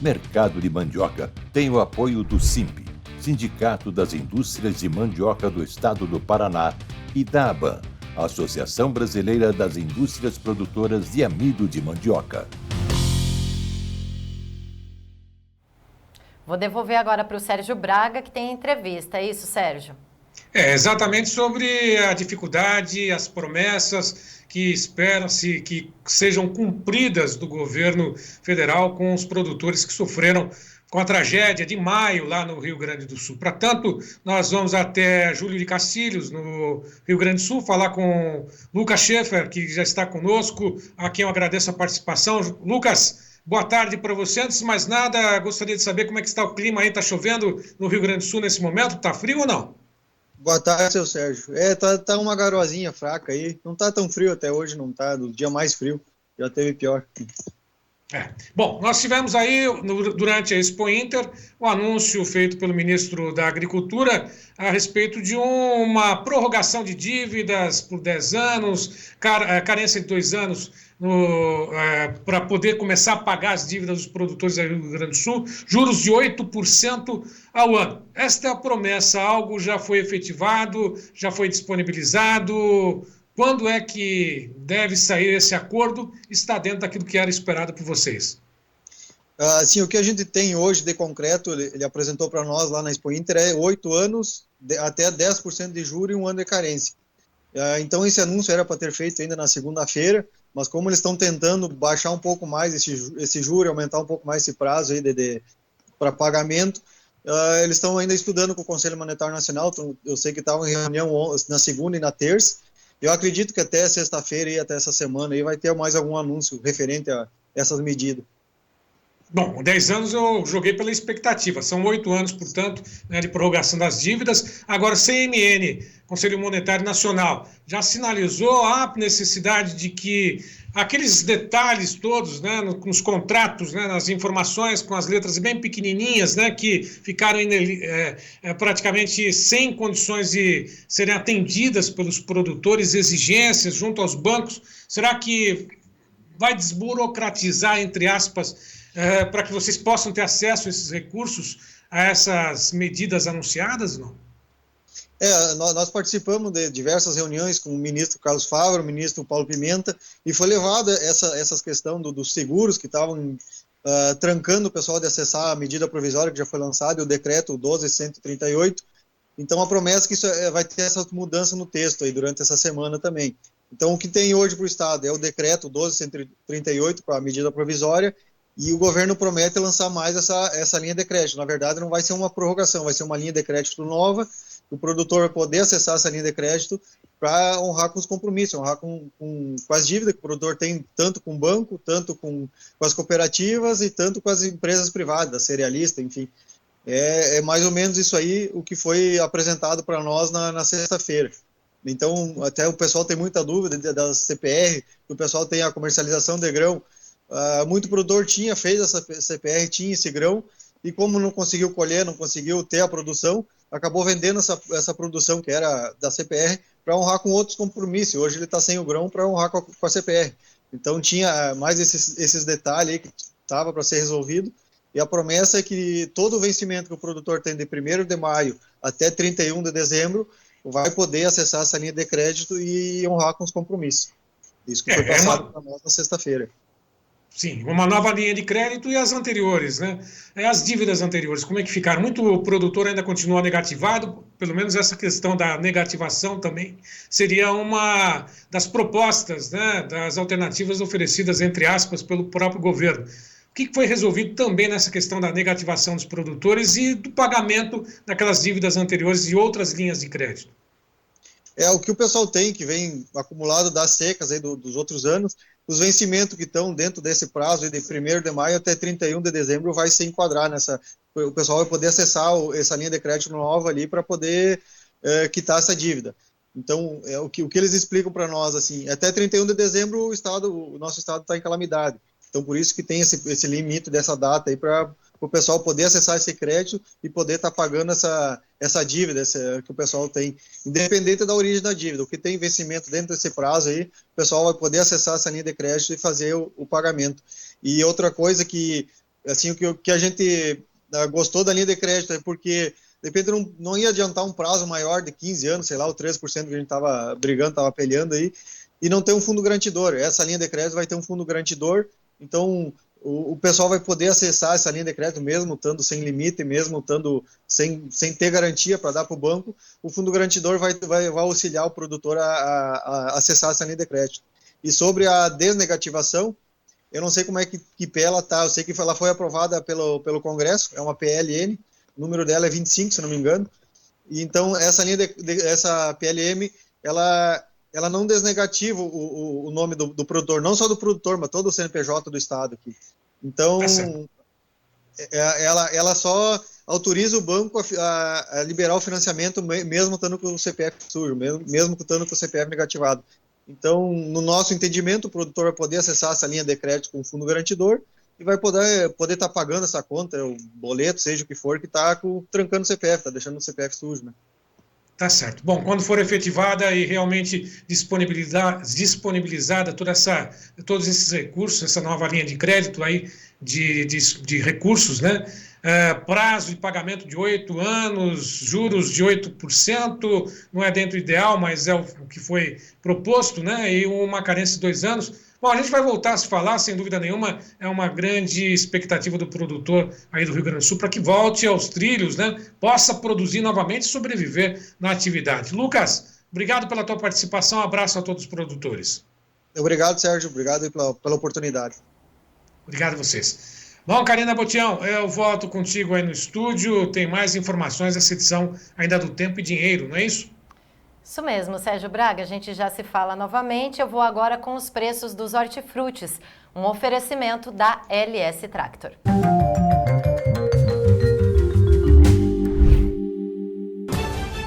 Mercado de Mandioca tem o apoio do SIMP, Sindicato das Indústrias de Mandioca do Estado do Paraná, e da ABAM, Associação Brasileira das Indústrias Produtoras de Amido de Mandioca. Vou devolver agora para o Sérgio Braga, que tem entrevista. É isso, Sérgio? Exatamente sobre a dificuldade, as promessas que espera-se que sejam cumpridas do governo federal com os produtores que sofreram com a tragédia de maio lá no Rio Grande do Sul. Para tanto, nós vamos até Júlio de Castilhos, no Rio Grande do Sul, falar com Lucas Schaefer, que já está conosco, a quem eu agradeço a participação. Lucas, boa tarde para você. Antes de mais nada, gostaria de saber como é que está o clima aí. Está chovendo no Rio Grande do Sul nesse momento? Está frio ou não? Boa tarde, seu Sérgio. Tá uma garoazinha fraca aí. Não tá tão frio até hoje, não tá. No dia mais frio, já teve pior. Bom, nós tivemos aí, durante a Expo Inter, um anúncio feito pelo ministro da Agricultura a respeito de uma prorrogação de dívidas por 10 anos, carência de 2 anos para poder começar a pagar as dívidas dos produtores do Rio Grande do Sul, juros de 8% ao ano. Esta é a promessa, algo já foi efetivado, já foi disponibilizado. Quando é que deve sair esse acordo? Está dentro daquilo que era esperado por vocês? Sim, o que a gente tem hoje de concreto, ele apresentou para nós lá na Expo Inter, é 8 anos, até 10% de juros e 1 ano de carência. Então esse anúncio era para ter feito ainda na segunda-feira, mas como eles estão tentando baixar um pouco mais esse juro, aumentar um pouco mais esse prazo aí para pagamento, eles estão ainda estudando com o Conselho Monetário Nacional. Eu sei que estavam em reunião na segunda e na terça. Eu acredito que até sexta-feira e até essa semana aí vai ter mais algum anúncio referente a essas medidas. Bom, 10 anos eu joguei pela expectativa. São 8 anos, portanto, né, de prorrogação das dívidas. Agora, CMN, Conselho Monetário Nacional, já sinalizou a necessidade de que aqueles detalhes todos, né, nos contratos, né, nas informações com as letras bem pequenininhas, né, que ficaram praticamente sem condições de serem atendidas pelos produtores, exigências junto aos bancos, será que vai desburocratizar, entre aspas, para que vocês possam ter acesso a esses recursos, a essas medidas anunciadas, não? Nós participamos de diversas reuniões com o ministro Carlos Fávaro, o ministro Paulo Pimenta, e foi levada essas questões dos seguros que estavam trancando o pessoal de acessar a medida provisória que já foi lançada, e o decreto 12.138. Então a promessa é que isso vai ter essa mudança no texto aí durante essa semana também. Então, o que tem hoje para o Estado é o decreto 12.138 para a medida provisória, e o governo promete lançar mais essa linha de crédito. Na verdade, não vai ser uma prorrogação, vai ser uma linha de crédito nova. O produtor vai poder acessar essa linha de crédito para honrar com os compromissos, honrar com as dívidas que o produtor tem, tanto com o banco, tanto com as cooperativas e tanto com as empresas privadas, cerealistas, enfim. É mais ou menos isso aí o que foi apresentado para nós na sexta-feira. Então, até o pessoal tem muita dúvida da CPR, que o pessoal tem a comercialização de grão. Muito produtor fez essa CPR, tinha esse grão, e como não conseguiu colher, não conseguiu ter a produção, acabou vendendo essa produção que era da CPR para honrar com outros compromissos. Hoje ele está sem o grão para honrar com a CPR. Então tinha mais esses detalhes aí que estava para ser resolvido, e a promessa é que todo o vencimento que o produtor tem de 1º de maio até 31 de dezembro vai poder acessar essa linha de crédito e honrar com os compromissos. Isso que foi passado para nós na sexta-feira. Sim, uma nova linha de crédito e as anteriores, né? As dívidas anteriores, como é que ficaram? Muito produtor ainda continua negativado, pelo menos essa questão da negativação também seria uma das propostas, né, das alternativas oferecidas, entre aspas, pelo próprio governo. O que foi resolvido também nessa questão da negativação dos produtores e do pagamento daquelas dívidas anteriores e outras linhas de crédito? O que o pessoal tem, que vem acumulado das secas aí dos outros anos, os vencimentos que estão dentro desse prazo aí de 1º de maio até 31 de dezembro vai se enquadrar nessa. O pessoal vai poder acessar essa linha de crédito nova ali para poder quitar essa dívida. Então, o que eles explicam para nós, assim, até 31 de dezembro o nosso estado está em calamidade. Então, por isso que tem esse limite dessa data aí para o pessoal poder acessar esse crédito e poder estar pagando essa dívida que o pessoal tem, independente da origem da dívida. O que tem investimento dentro desse prazo aí, o pessoal vai poder acessar essa linha de crédito e fazer o pagamento. E outra coisa que, assim, o que a gente gostou da linha de crédito é porque, de repente, não ia adiantar um prazo maior de 15 anos, sei lá, o 13% que a gente estava brigando, estava peleando aí, e não ter um fundo garantidor. Essa linha de crédito vai ter um fundo garantidor, então o pessoal vai poder acessar essa linha de crédito mesmo estando sem limite, mesmo estando sem ter garantia para dar para o banco. O fundo garantidor vai auxiliar o produtor a acessar essa linha de crédito. E sobre a desnegativação, eu não sei como é que pé ela está, eu sei que ela foi aprovada pelo Congresso, é uma PLN, o número dela é 25, se não me engano, e então essa linha essa PLM, ela não desnegativa o nome do produtor, não só do produtor, mas todo o CNPJ do Estado aqui. Então, ela só autoriza o banco a liberar o financiamento mesmo estando com o CPF sujo, mesmo estando com o CPF negativado. Então, no nosso entendimento, o produtor vai poder acessar essa linha de crédito com o fundo garantidor e vai poder estar pagando essa conta, o boleto, seja o que for, que está trancando o CPF, está deixando o CPF sujo, né? Tá certo. Bom, quando for efetivada e realmente disponibilizada todos esses recursos, essa nova linha de crédito aí de recursos, né? Prazo de pagamento de 8 anos, juros de 8%, não é dentro do ideal, mas é o que foi proposto, né? E uma carência de 2 anos. Bom, a gente vai voltar a se falar, sem dúvida nenhuma, é uma grande expectativa do produtor aí do Rio Grande do Sul para que volte aos trilhos, né? Possa produzir novamente e sobreviver na atividade. Lucas, obrigado pela tua participação, abraço a todos os produtores. Obrigado, Sérgio, obrigado pela oportunidade. Obrigado a vocês. Bom, Karina Botião, eu volto contigo aí no estúdio, tem mais informações dessa edição ainda do Tempo e Dinheiro, não é isso? Isso mesmo, Sérgio Braga, a gente já se fala novamente. Eu vou agora com os preços dos hortifrutis, um oferecimento da LS Tractor.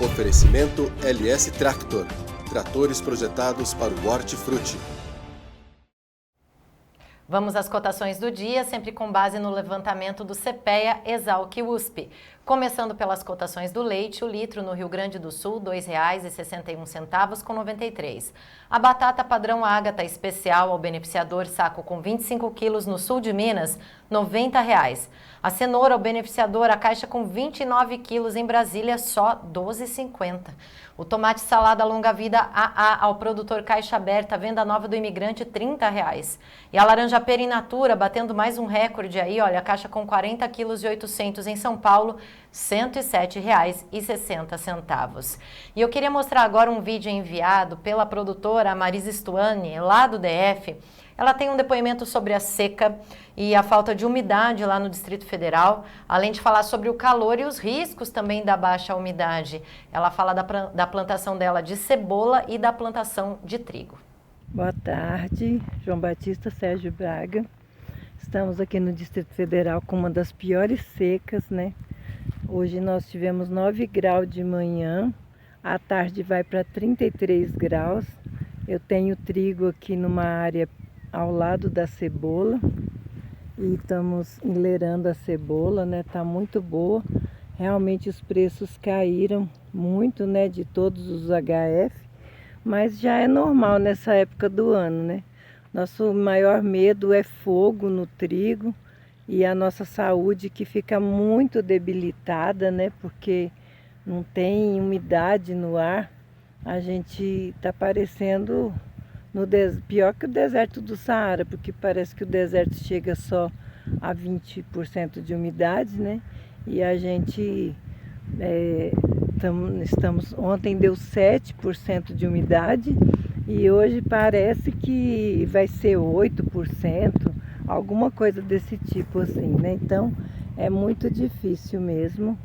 Oferecimento LS Tractor, tratores projetados para o hortifruti. Vamos às cotações do dia, sempre com base no levantamento do CPEA Exalc USP. Começando pelas cotações do leite, o litro no Rio Grande do Sul, R$ 2,61 com 93. A batata padrão Ágata especial ao beneficiador saco com 25 quilos no sul de Minas, R$ 90. A cenoura ao beneficiador, a caixa com 29 quilos em Brasília, só R$ 12,50. O tomate salada longa-vida AA ao produtor caixa aberta, venda nova do imigrante, R$ 30. E a laranja pera in natura, batendo mais um recorde aí, olha, a caixa com 40 quilos e 800 em São Paulo, R$ 107,60. E eu queria mostrar agora um vídeo enviado pela produtora Marisa Stuani, lá do DF. Ela tem um depoimento sobre a seca e a falta de umidade lá no Distrito Federal, além de falar sobre o calor e os riscos também da baixa umidade. Ela fala da plantação dela de cebola e da plantação de trigo. Boa tarde, João Batista, Sérgio Braga. Estamos aqui no Distrito Federal com uma das piores secas, né? Hoje nós tivemos 9 graus de manhã, à tarde vai para 33 graus. Eu tenho trigo aqui numa área ao lado da cebola e estamos enleirando a cebola, né? Tá muito boa. Realmente os preços caíram muito, né? De todos os HF, mas já é normal nessa época do ano, né? Nosso maior medo é fogo no trigo e a nossa saúde que fica muito debilitada, né? Porque não tem umidade no ar. A gente tá parecendo pior que o deserto do Saara, porque parece que o deserto chega só a 20% de umidade, né? E a gente ontem deu 7% de umidade e hoje parece que vai ser 8%, alguma coisa desse tipo assim, né? Então é muito difícil mesmo.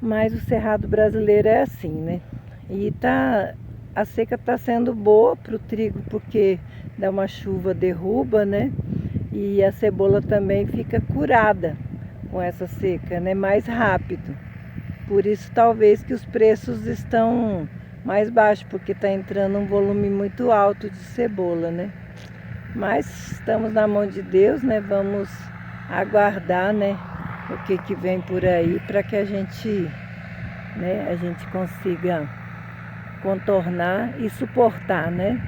Mas o cerrado brasileiro é assim, né? E a seca está sendo boa para o trigo porque dá uma chuva, derruba, né? E a cebola também fica curada com essa seca, né? Mais rápido. Por isso talvez que os preços estão mais baixos, porque está entrando um volume muito alto de cebola, né? Mas estamos na mão de Deus, né? Vamos aguardar, né? O que vem por aí para que a gente consiga contornar e suportar, né?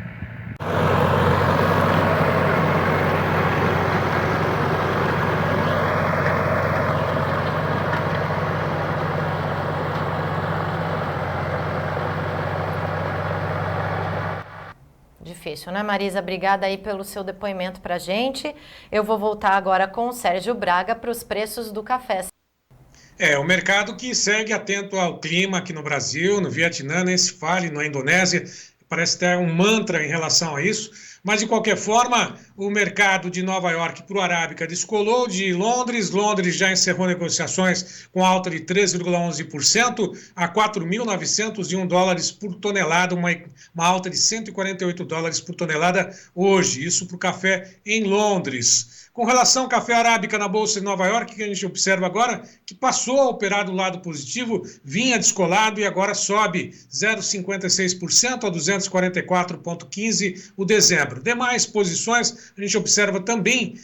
Difícil, né, Marisa? Obrigada aí pelo seu depoimento pra gente. Eu vou voltar agora com o Sérgio Braga para os preços do café. O mercado que segue atento ao clima aqui no Brasil, no Vietnã, nem se fale, na Indonésia, parece ter um mantra em relação a isso, mas de qualquer forma, o mercado de Nova York para o Arábica descolou de Londres. Londres já encerrou negociações com alta de 3,11% a $4.901 por tonelada, uma alta de $148 por tonelada hoje, isso para o café em Londres. Com relação ao café arábica na Bolsa de Nova York, que a gente observa agora, que passou a operar do lado positivo, vinha descolado e agora sobe 0,56% a 244,15 o dezembro. Demais posições, a gente observa também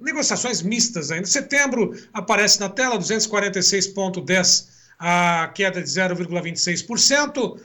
negociações mistas ainda. Setembro aparece na tela, 246,10, a queda de 0,26%.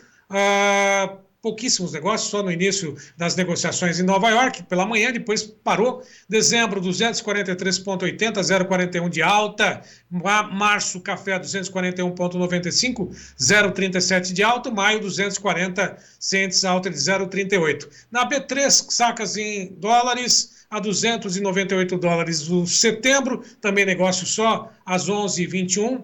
Pouquíssimos negócios, só no início das negociações em Nova York, pela manhã, depois parou. Dezembro, 243,80, 0,41 de alta. Março, café, 241,95, 0,37 de alta. Maio, 240 cents, alta de 0,38. Na B3, sacas em dólares, a $298 o setembro, também negócio só às 11h21.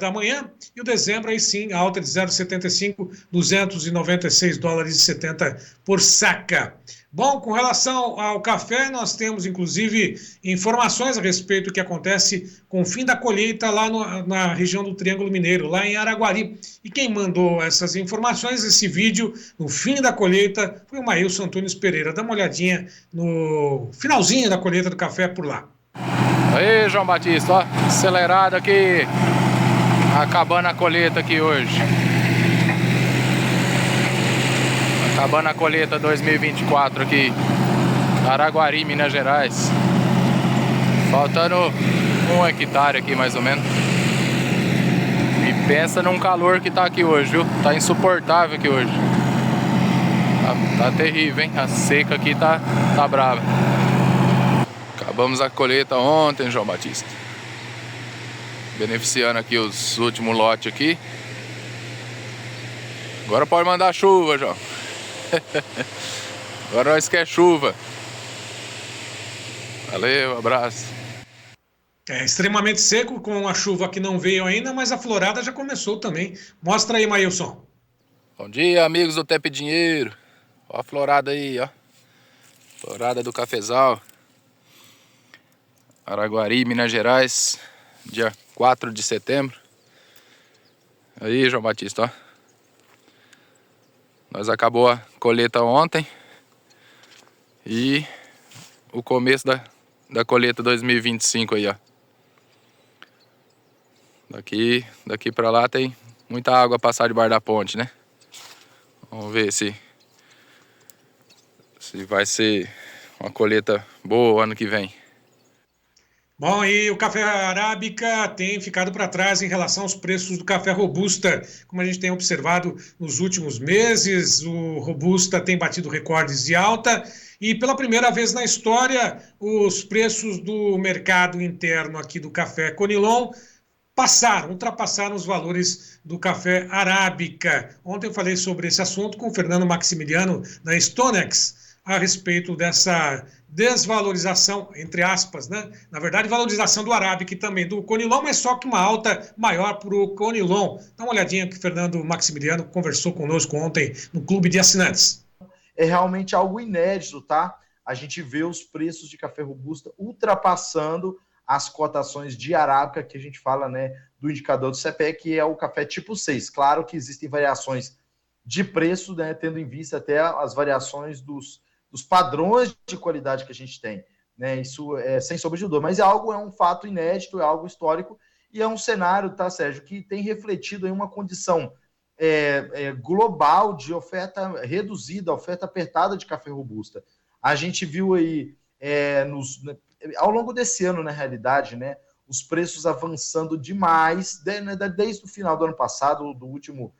Da manhã, e o dezembro aí sim, alta de 0,75, $296,70 por saca. Bom, com relação ao café, nós temos inclusive informações a respeito do que acontece com o fim da colheita lá na região do Triângulo Mineiro, lá em Araguari. E quem mandou essas informações, esse vídeo, no fim da colheita, foi o Maílson Antunes Pereira. Dá uma olhadinha no finalzinho da colheita do café por lá. Aí, João Batista, ó, acelerado aqui, acabando a colheita aqui hoje. Acabando a colheita 2024 aqui, Araguari, Minas Gerais. Faltando 1 hectare aqui, mais ou menos. E pensa num calor que tá aqui hoje, viu? Tá insuportável aqui hoje. Tá terrível, hein? A seca aqui tá brava. Acabamos a colheita ontem, João Batista. Beneficiando aqui os últimos lotes aqui. Agora pode mandar chuva, João. Agora nós quer chuva. Valeu, abraço. É extremamente seco, com a chuva que não veio ainda, mas a florada já começou também. Mostra aí, Maílson. Bom dia, amigos do Tempo e Dinheiro. Ó a florada aí, ó. Florada do cafezal. Araguari, Minas Gerais, dia 4 de setembro. Aí, João Batista, ó. Nós acabou a colheita ontem. E o começo da colheita 2025 aí, ó. Daqui pra lá tem muita água a passar debaixo da ponte, né? Vamos ver se vai ser uma colheita boa ano que vem. Bom, e o café arábica tem ficado para trás em relação aos preços do café robusta. Como a gente tem observado nos últimos meses, o robusta tem batido recordes de alta e pela primeira vez na história, os preços do mercado interno aqui do café Conilon ultrapassaram os valores do café arábica. Ontem eu falei sobre esse assunto com o Fernando Maximiliano da Stonex a respeito dessa desvalorização, entre aspas, né? Na verdade, valorização do arábica e também do Conilon, mas só que uma alta maior para o Conilon. Dá uma olhadinha que o Fernando Maximiliano conversou conosco ontem no Clube de Assinantes. É realmente algo inédito, tá? A gente vê os preços de café robusta ultrapassando as cotações de arábica, que a gente fala, né, do indicador do CPE, que é o café tipo 6. Claro que existem variações de preço, né, tendo em vista até as variações dos padrões de qualidade que a gente tem, né? Isso é sem sombra de dúvida, mas é um fato inédito, é algo histórico e é um cenário, tá, Sérgio, que tem refletido em uma condição global de oferta reduzida, oferta apertada de café robusta. A gente viu aí ao longo desse ano, na realidade, né, os preços avançando demais, desde o final do ano passado, do último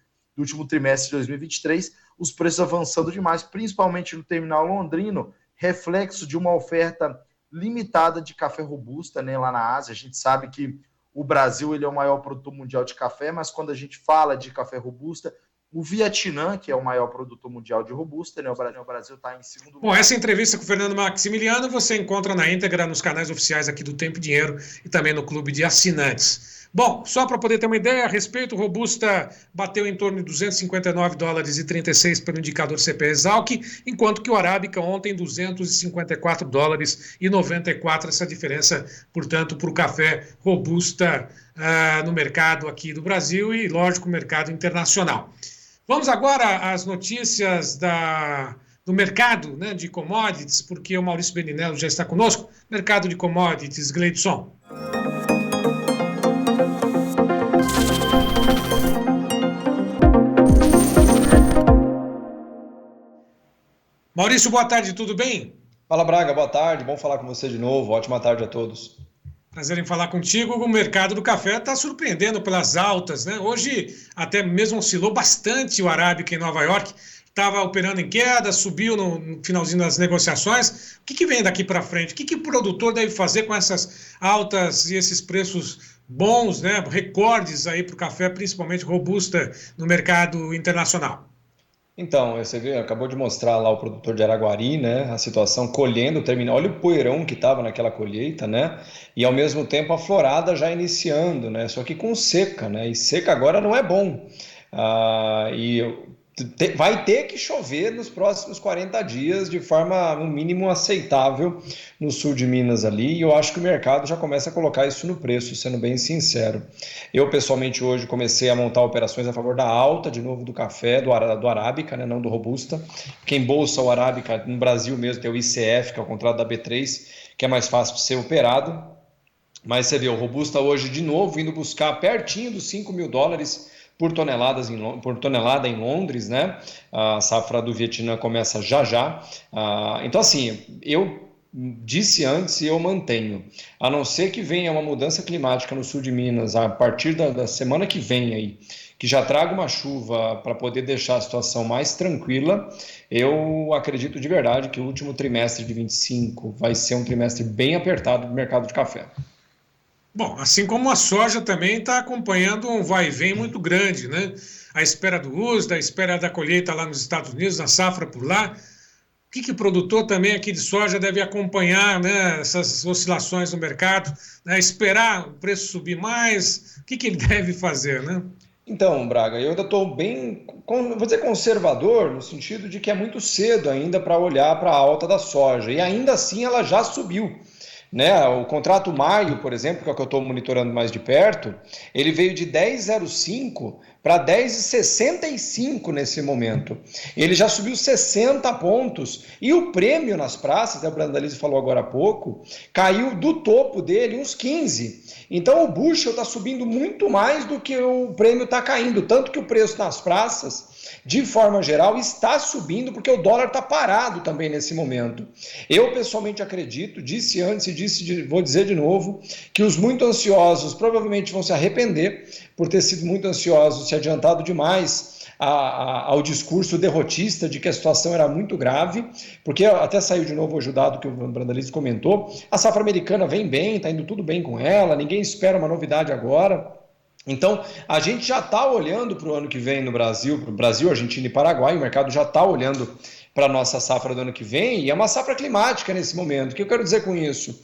trimestre de 2023, os preços avançando demais, principalmente no terminal londrino, reflexo de uma oferta limitada de café robusta, né, lá na Ásia. A gente sabe que o Brasil ele é o maior produtor mundial de café, mas quando a gente fala de café robusta, o Vietnã, que é o maior produtor mundial de robusta, né, o Brasil está em segundo lugar. Bom, essa entrevista com o Fernando Maximiliano você encontra na íntegra nos canais oficiais aqui do Tempo e Dinheiro e também no Clube de Assinantes. Bom, só para poder ter uma ideia a respeito, o robusta bateu em torno de $259,36 pelo indicador CPE Exalc, enquanto que o arábica ontem $254,94, essa diferença, portanto, para o café robusta no mercado aqui do Brasil e, lógico, mercado internacional. Vamos agora às notícias do mercado, né, de commodities, porque o Maurício Beninello já está conosco. Mercado de commodities, Gleidson. Maurício, boa tarde, tudo bem? Fala, Braga, boa tarde, bom falar com você de novo, ótima tarde a todos. Prazer em falar contigo. O mercado do café está surpreendendo pelas altas, né? Hoje até mesmo oscilou bastante o arábica em Nova York, estava operando em queda, subiu no finalzinho das negociações. O que vem daqui para frente? O que o produtor deve fazer com essas altas e esses preços bons, né? Recordes aí para o café, principalmente robusta, no mercado internacional? Então, você viu, acabou de mostrar lá o produtor de Araguari, né, a situação colhendo, terminando, olha o poeirão que estava naquela colheita, né, e ao mesmo tempo a florada já iniciando, né, só que com seca, né, e seca agora não é bom, vai ter que chover nos próximos 40 dias de forma, no mínimo, aceitável no sul de Minas ali, e eu acho que o mercado já começa a colocar isso no preço, sendo bem sincero. Eu, pessoalmente, hoje comecei a montar operações a favor da alta, de novo, do café, do arábica, né, não do robusta. Quem bolsa o arábica, no Brasil mesmo, tem o ICF, que é o contrato da B3, que é mais fácil de ser operado, mas você vê, o robusta hoje, de novo, indo buscar pertinho dos $5.000 por tonelada em Londres, né? A safra do Vietnã começa já. Então, assim, eu disse antes e eu mantenho. A não ser que venha uma mudança climática no sul de Minas a partir da semana que vem aí, que já traga uma chuva para poder deixar a situação mais tranquila, eu acredito de verdade que o último trimestre de 25 vai ser um trimestre bem apertado do mercado de café. Bom, assim como a soja também está acompanhando um vai e vem muito grande, né? A espera do USDA, a espera da colheita lá nos Estados Unidos, a safra por lá. O que o produtor também aqui de soja deve acompanhar, né, essas oscilações no mercado, né, esperar o preço subir mais? O que ele deve fazer, né? Então, Braga, eu ainda estou bem, vou dizer, conservador, no sentido de que é muito cedo ainda para olhar para a alta da soja, e ainda assim ela já subiu. Né? O contrato maio, por exemplo, que é o que eu estou monitorando mais de perto, ele veio de 10,05 para 10,65 nesse momento. Ele já subiu 60 pontos e o prêmio nas praças, o Brandalize falou agora há pouco, caiu do topo dele uns 15. Então o bushel está subindo muito mais do que o prêmio está caindo, tanto que o preço nas praças, de forma geral, está subindo porque o dólar está parado também nesse momento. Eu pessoalmente acredito, disse antes e vou dizer de novo, que os muito ansiosos provavelmente vão se arrepender por ter sido muito ansiosos, se adiantado demais ao discurso derrotista de que a situação era muito grave, porque até saiu de novo hoje o dado que o Brandalize comentou, a safra americana vem bem, está indo tudo bem com ela, ninguém espera uma novidade agora. Então, a gente já está olhando para o ano que vem no Brasil, para o Brasil, Argentina e Paraguai, o mercado já está olhando para a nossa safra do ano que vem, e é uma safra climática nesse momento. O que eu quero dizer com isso?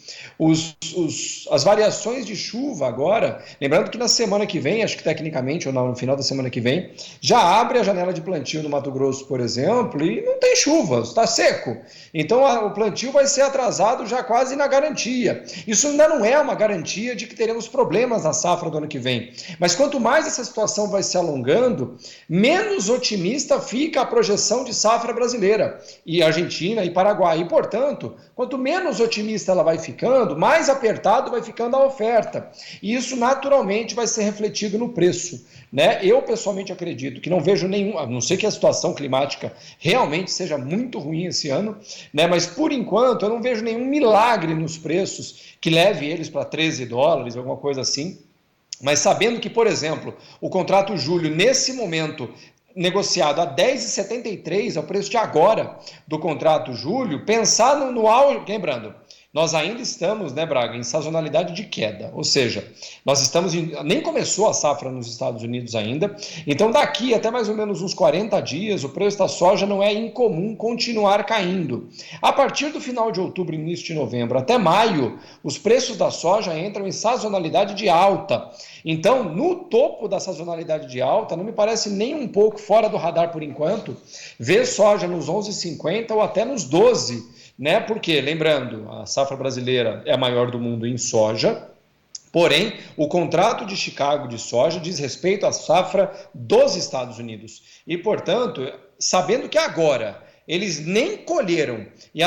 As variações de chuva agora, lembrando que na semana que vem, acho que tecnicamente, ou no final da semana que vem, já abre a janela de plantio no Mato Grosso, por exemplo, e não tem chuva, está seco. Então o plantio vai ser atrasado já quase na garantia. Isso ainda não é uma garantia de que teremos problemas na safra do ano que vem. Mas quanto mais essa situação vai se alongando, menos otimista fica a projeção de safra brasileira, e Argentina e Paraguai. E, portanto, quanto menos otimista ela vai ficando, mais apertado vai ficando a oferta. E isso naturalmente vai ser refletido no preço. Né? Eu pessoalmente acredito que não vejo nenhum, a não ser que a situação climática realmente seja muito ruim esse ano, né? Mas por enquanto eu não vejo nenhum milagre nos preços que leve eles para $13, alguma coisa assim. Mas sabendo que, por exemplo, o contrato julho, nesse momento, negociado a 10,73, é o preço de agora do contrato julho, pensar no auge, lembrando, nós ainda estamos, né, Braga, em sazonalidade de queda, ou seja, nós estamos nem começou a safra nos Estados Unidos ainda, então daqui até mais ou menos uns 40 dias, o preço da soja não é incomum continuar caindo. A partir do final de outubro, início de novembro, até maio, os preços da soja entram em sazonalidade de alta. Então, no topo da sazonalidade de alta, não me parece nem um pouco fora do radar por enquanto, ver soja nos 11,50 ou até nos 12, né? Porque, lembrando, a safra brasileira é a maior do mundo em soja, porém, o contrato de Chicago de soja diz respeito à safra dos Estados Unidos. E, portanto, sabendo que agora eles nem colheram, e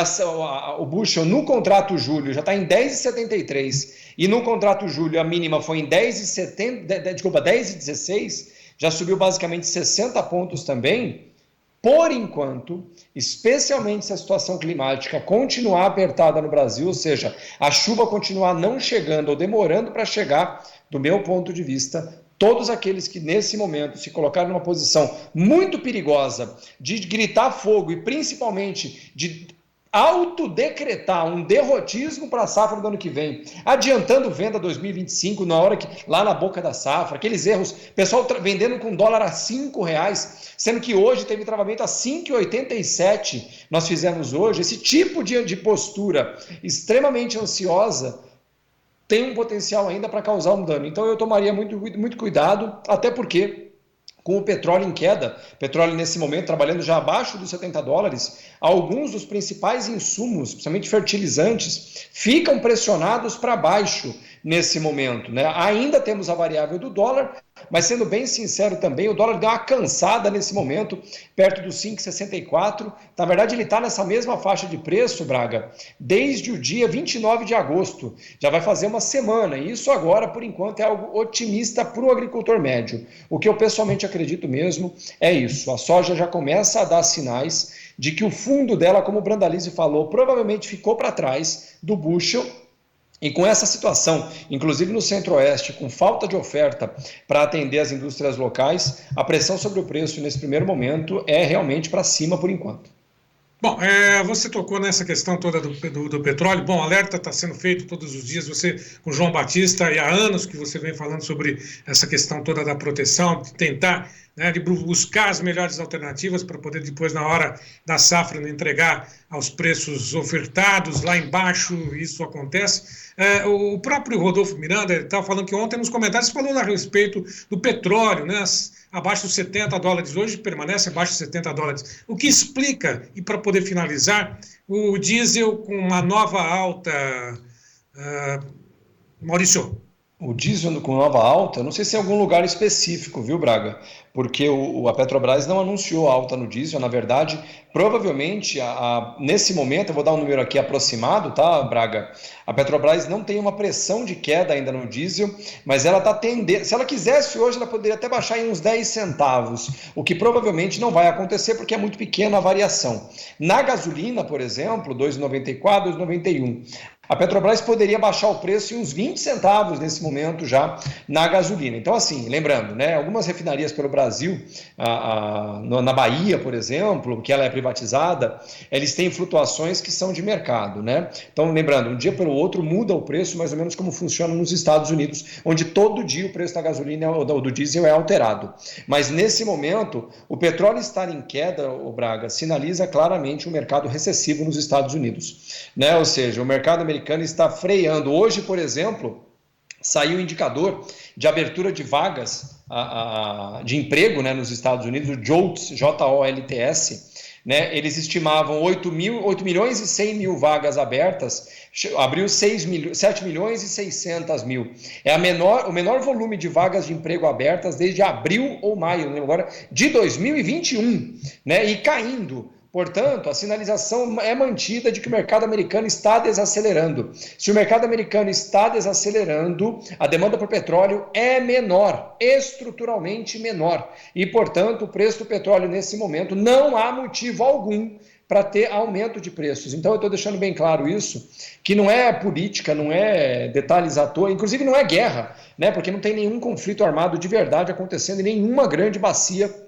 o bushel no contrato julho já está em 10,73, e no contrato julho a mínima foi em 10,16, já subiu basicamente 60 pontos também. Por enquanto, especialmente se a situação climática continuar apertada no Brasil, ou seja, a chuva continuar não chegando ou demorando para chegar, do meu ponto de vista, todos aqueles que nesse momento se colocaram numa posição muito perigosa de gritar fogo e principalmente de autodecretar um derrotismo para a safra do ano que vem, adiantando venda 2025 na hora que lá na boca da safra, aqueles erros, pessoal vendendo com dólar a R$5, sendo que hoje teve travamento a 5,87, nós fizemos hoje, esse tipo de postura extremamente ansiosa tem um potencial ainda para causar um dano. Então eu tomaria muito cuidado, até porque com o petróleo em queda, petróleo nesse momento trabalhando já abaixo dos $70, alguns dos principais insumos, principalmente fertilizantes, ficam pressionados para baixo nesse momento, né? Ainda temos a variável do dólar, mas sendo bem sincero também, o dólar deu uma cansada nesse momento, perto dos 5,64. Na verdade, ele está nessa mesma faixa de preço, Braga, desde o dia 29 de agosto. Já vai fazer uma semana, e isso agora, por enquanto, é algo otimista para o agricultor médio. O que eu pessoalmente acredito mesmo é isso. A soja já começa a dar sinais de que o fundo dela, como o Brandalize falou, provavelmente ficou para trás do bushel. E com essa situação, inclusive no Centro-Oeste, com falta de oferta para atender as indústrias locais, a pressão sobre o preço nesse primeiro momento é realmente para cima por enquanto. Bom, você tocou nessa questão toda do petróleo. Bom, alerta está sendo feito todos os dias. Você, com o João Batista, e há anos que você vem falando sobre essa questão toda da proteção, de tentar, né, de buscar as melhores alternativas para poder depois, na hora da safra, não entregar aos preços ofertados lá embaixo. Isso acontece. O próprio Rodolfo Miranda estava falando que ontem nos comentários falou a respeito do petróleo, né? Abaixo dos $70, hoje permanece abaixo dos $70. O que explica, e para poder finalizar, o diesel com uma nova alta, Maurício? O diesel com nova alta, não sei se é em algum lugar específico, viu, Braga? Porque a Petrobras não anunciou alta no diesel, na verdade, provavelmente, nesse momento, eu vou dar um número aqui aproximado, tá, Braga? A Petrobras não tem uma pressão de queda ainda no diesel, mas ela está tendendo, se ela quisesse hoje, ela poderia até baixar em uns 10 centavos, o que provavelmente não vai acontecer, porque é muito pequena a variação. Na gasolina, por exemplo, 2,94, 2,91, a Petrobras poderia baixar o preço em uns 20 centavos nesse momento já na gasolina. Então, assim, lembrando, né, algumas refinarias pelo Brasil, na Bahia, por exemplo, que ela é privatizada, eles têm flutuações que são de mercado, né? Então, lembrando, um dia pelo outro muda o preço, mais ou menos como funciona nos Estados Unidos, onde todo dia o preço da gasolina ou do diesel é alterado. Mas, nesse momento, o petróleo estar em queda, o Braga, sinaliza claramente um mercado recessivo nos Estados Unidos, né? Ou seja, o mercado americano está freando. Hoje, por exemplo, saiu um indicador de abertura de vagas de emprego, né, nos Estados Unidos, o JOLTS, J-O-L-T-S, né, eles estimavam 8 milhões e 100 mil vagas abertas, abriu 7 milhões e 600 mil. É o menor volume de vagas de emprego abertas desde abril ou maio, não lembro agora, de 2021, né, e caindo. Portanto, a sinalização é mantida de que o mercado americano está desacelerando. Se o mercado americano está desacelerando, a demanda por petróleo é menor, estruturalmente menor. E, portanto, o preço do petróleo nesse momento não há motivo algum para ter aumento de preços. Então, eu estou deixando bem claro isso, que não é política, não é detalhes à toa, inclusive não é guerra, né? Porque não tem nenhum conflito armado de verdade acontecendo em nenhuma grande bacia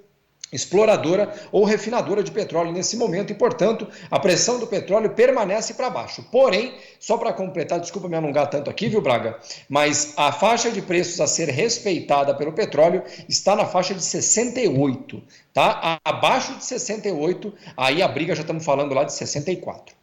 exploradora ou refinadora de petróleo nesse momento e, portanto, a pressão do petróleo permanece para baixo. Porém, só para completar, desculpa me alongar tanto aqui, viu, Braga? Mas a faixa de preços a ser respeitada pelo petróleo está na faixa de 68, tá? Abaixo de 68, aí a briga já estamos falando lá de 64.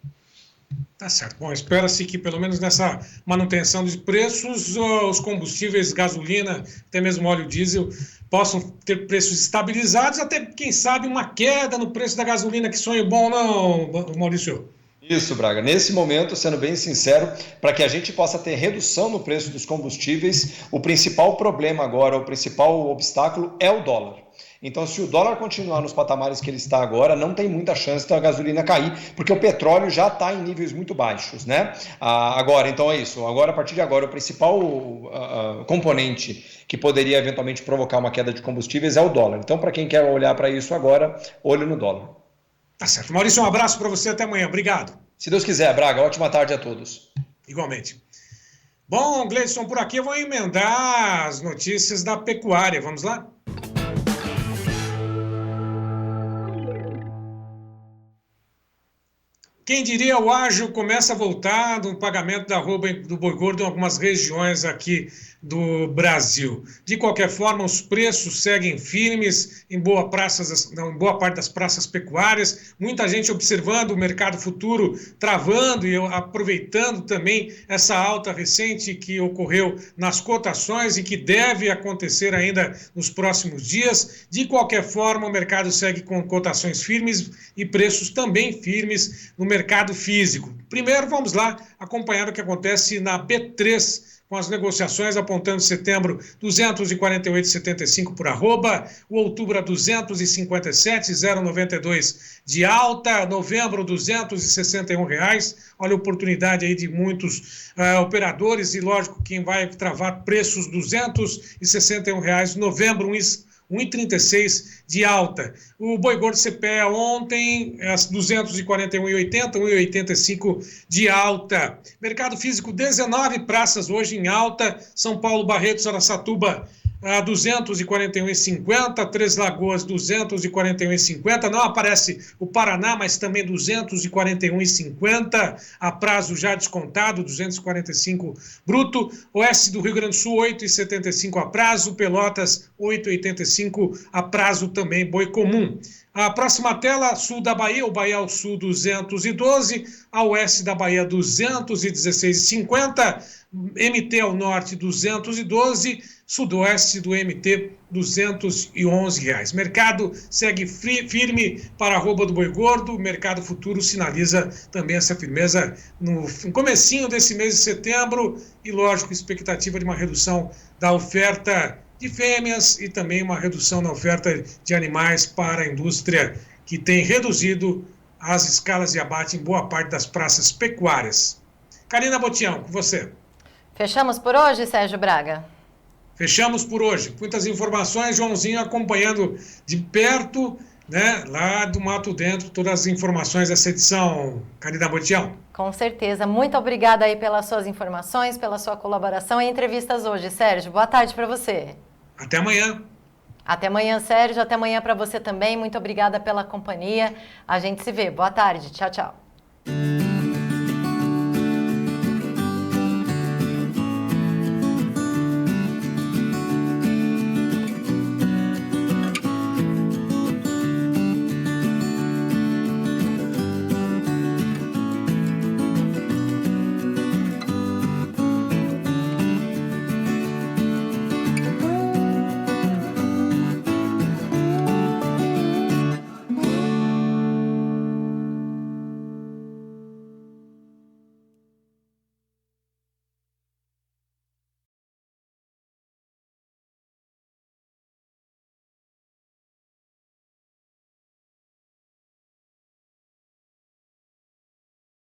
Tá certo. Bom, espera-se que pelo menos nessa manutenção dos preços, os combustíveis, gasolina, até mesmo óleo diesel, possam ter preços estabilizados, até, quem sabe, uma queda no preço da gasolina. Que sonho bom, não, Maurício? Isso, Braga. Nesse momento, sendo bem sincero, para que a gente possa ter redução no preço dos combustíveis, o principal problema agora, o principal obstáculo é o dólar. Então, se o dólar continuar nos patamares que ele está agora, não tem muita chance da gasolina cair, porque o petróleo já está em níveis muito baixos, né? Agora, então é isso. Agora, a partir de agora, o principal componente que poderia eventualmente provocar uma queda de combustíveis é o dólar. Então, para quem quer olhar para isso agora, olho no dólar. Tá certo. Maurício, um abraço para você, até amanhã. Obrigado. Se Deus quiser, Braga. Ótima tarde a todos. Igualmente. Bom, Gleidson, por aqui eu vou emendar as notícias da pecuária. Vamos lá? Quem diria, o ágio começa a voltar no pagamento da arroba do boi gordo em algumas regiões aqui do Brasil. De qualquer forma, os preços seguem firmes em boa parte das praças pecuárias. Muita gente observando o mercado futuro travando e aproveitando também essa alta recente que ocorreu nas cotações e que deve acontecer ainda nos próximos dias. De qualquer forma, o mercado segue com cotações firmes e preços também firmes no mercado físico. Primeiro, vamos lá acompanhar o que acontece na B3, com as negociações apontando setembro 248,75 por arroba, o outubro a 257,092 de alta, novembro R$261. Olha a oportunidade aí de muitos operadores e, lógico, quem vai travar preços R$261, novembro 1,36 de alta. O boi gordo CPE ontem, às 241,80, 1,85 de alta. Mercado físico, 19 praças hoje em alta. São Paulo, Barretos, Araçatuba, a 241,50, Três Lagoas 241,50, não aparece o Paraná, mas também 241,50, a prazo já descontado, 245 bruto, Oeste do Rio Grande do Sul 8,75 a prazo, Pelotas 8,85 a prazo também, boi comum. A próxima tela, sul da Bahia, o Bahia ao sul 212, a oeste da Bahia 216,50, MT ao norte 212, sudoeste do MT R$211. Mercado segue firme para a arroba do boi gordo, o mercado futuro sinaliza também essa firmeza no comecinho desse mês de setembro e, lógico, expectativa de uma redução da oferta de fêmeas e também uma redução na oferta de animais para a indústria que tem reduzido as escalas de abate em boa parte das praças pecuárias. Karina Botião, com você. Fechamos por hoje, Sérgio Braga? Fechamos por hoje. Muitas informações, Joãozinho acompanhando de perto, né, lá do Mato Dentro, todas as informações dessa edição, Karina Botião. Com certeza. Muito obrigada aí pelas suas informações, pela sua colaboração e entrevistas hoje, Sérgio. Boa tarde para você. Até amanhã. Até amanhã, Sérgio. Até amanhã para você também. Muito obrigada pela companhia. A gente se vê. Boa tarde. Tchau, tchau.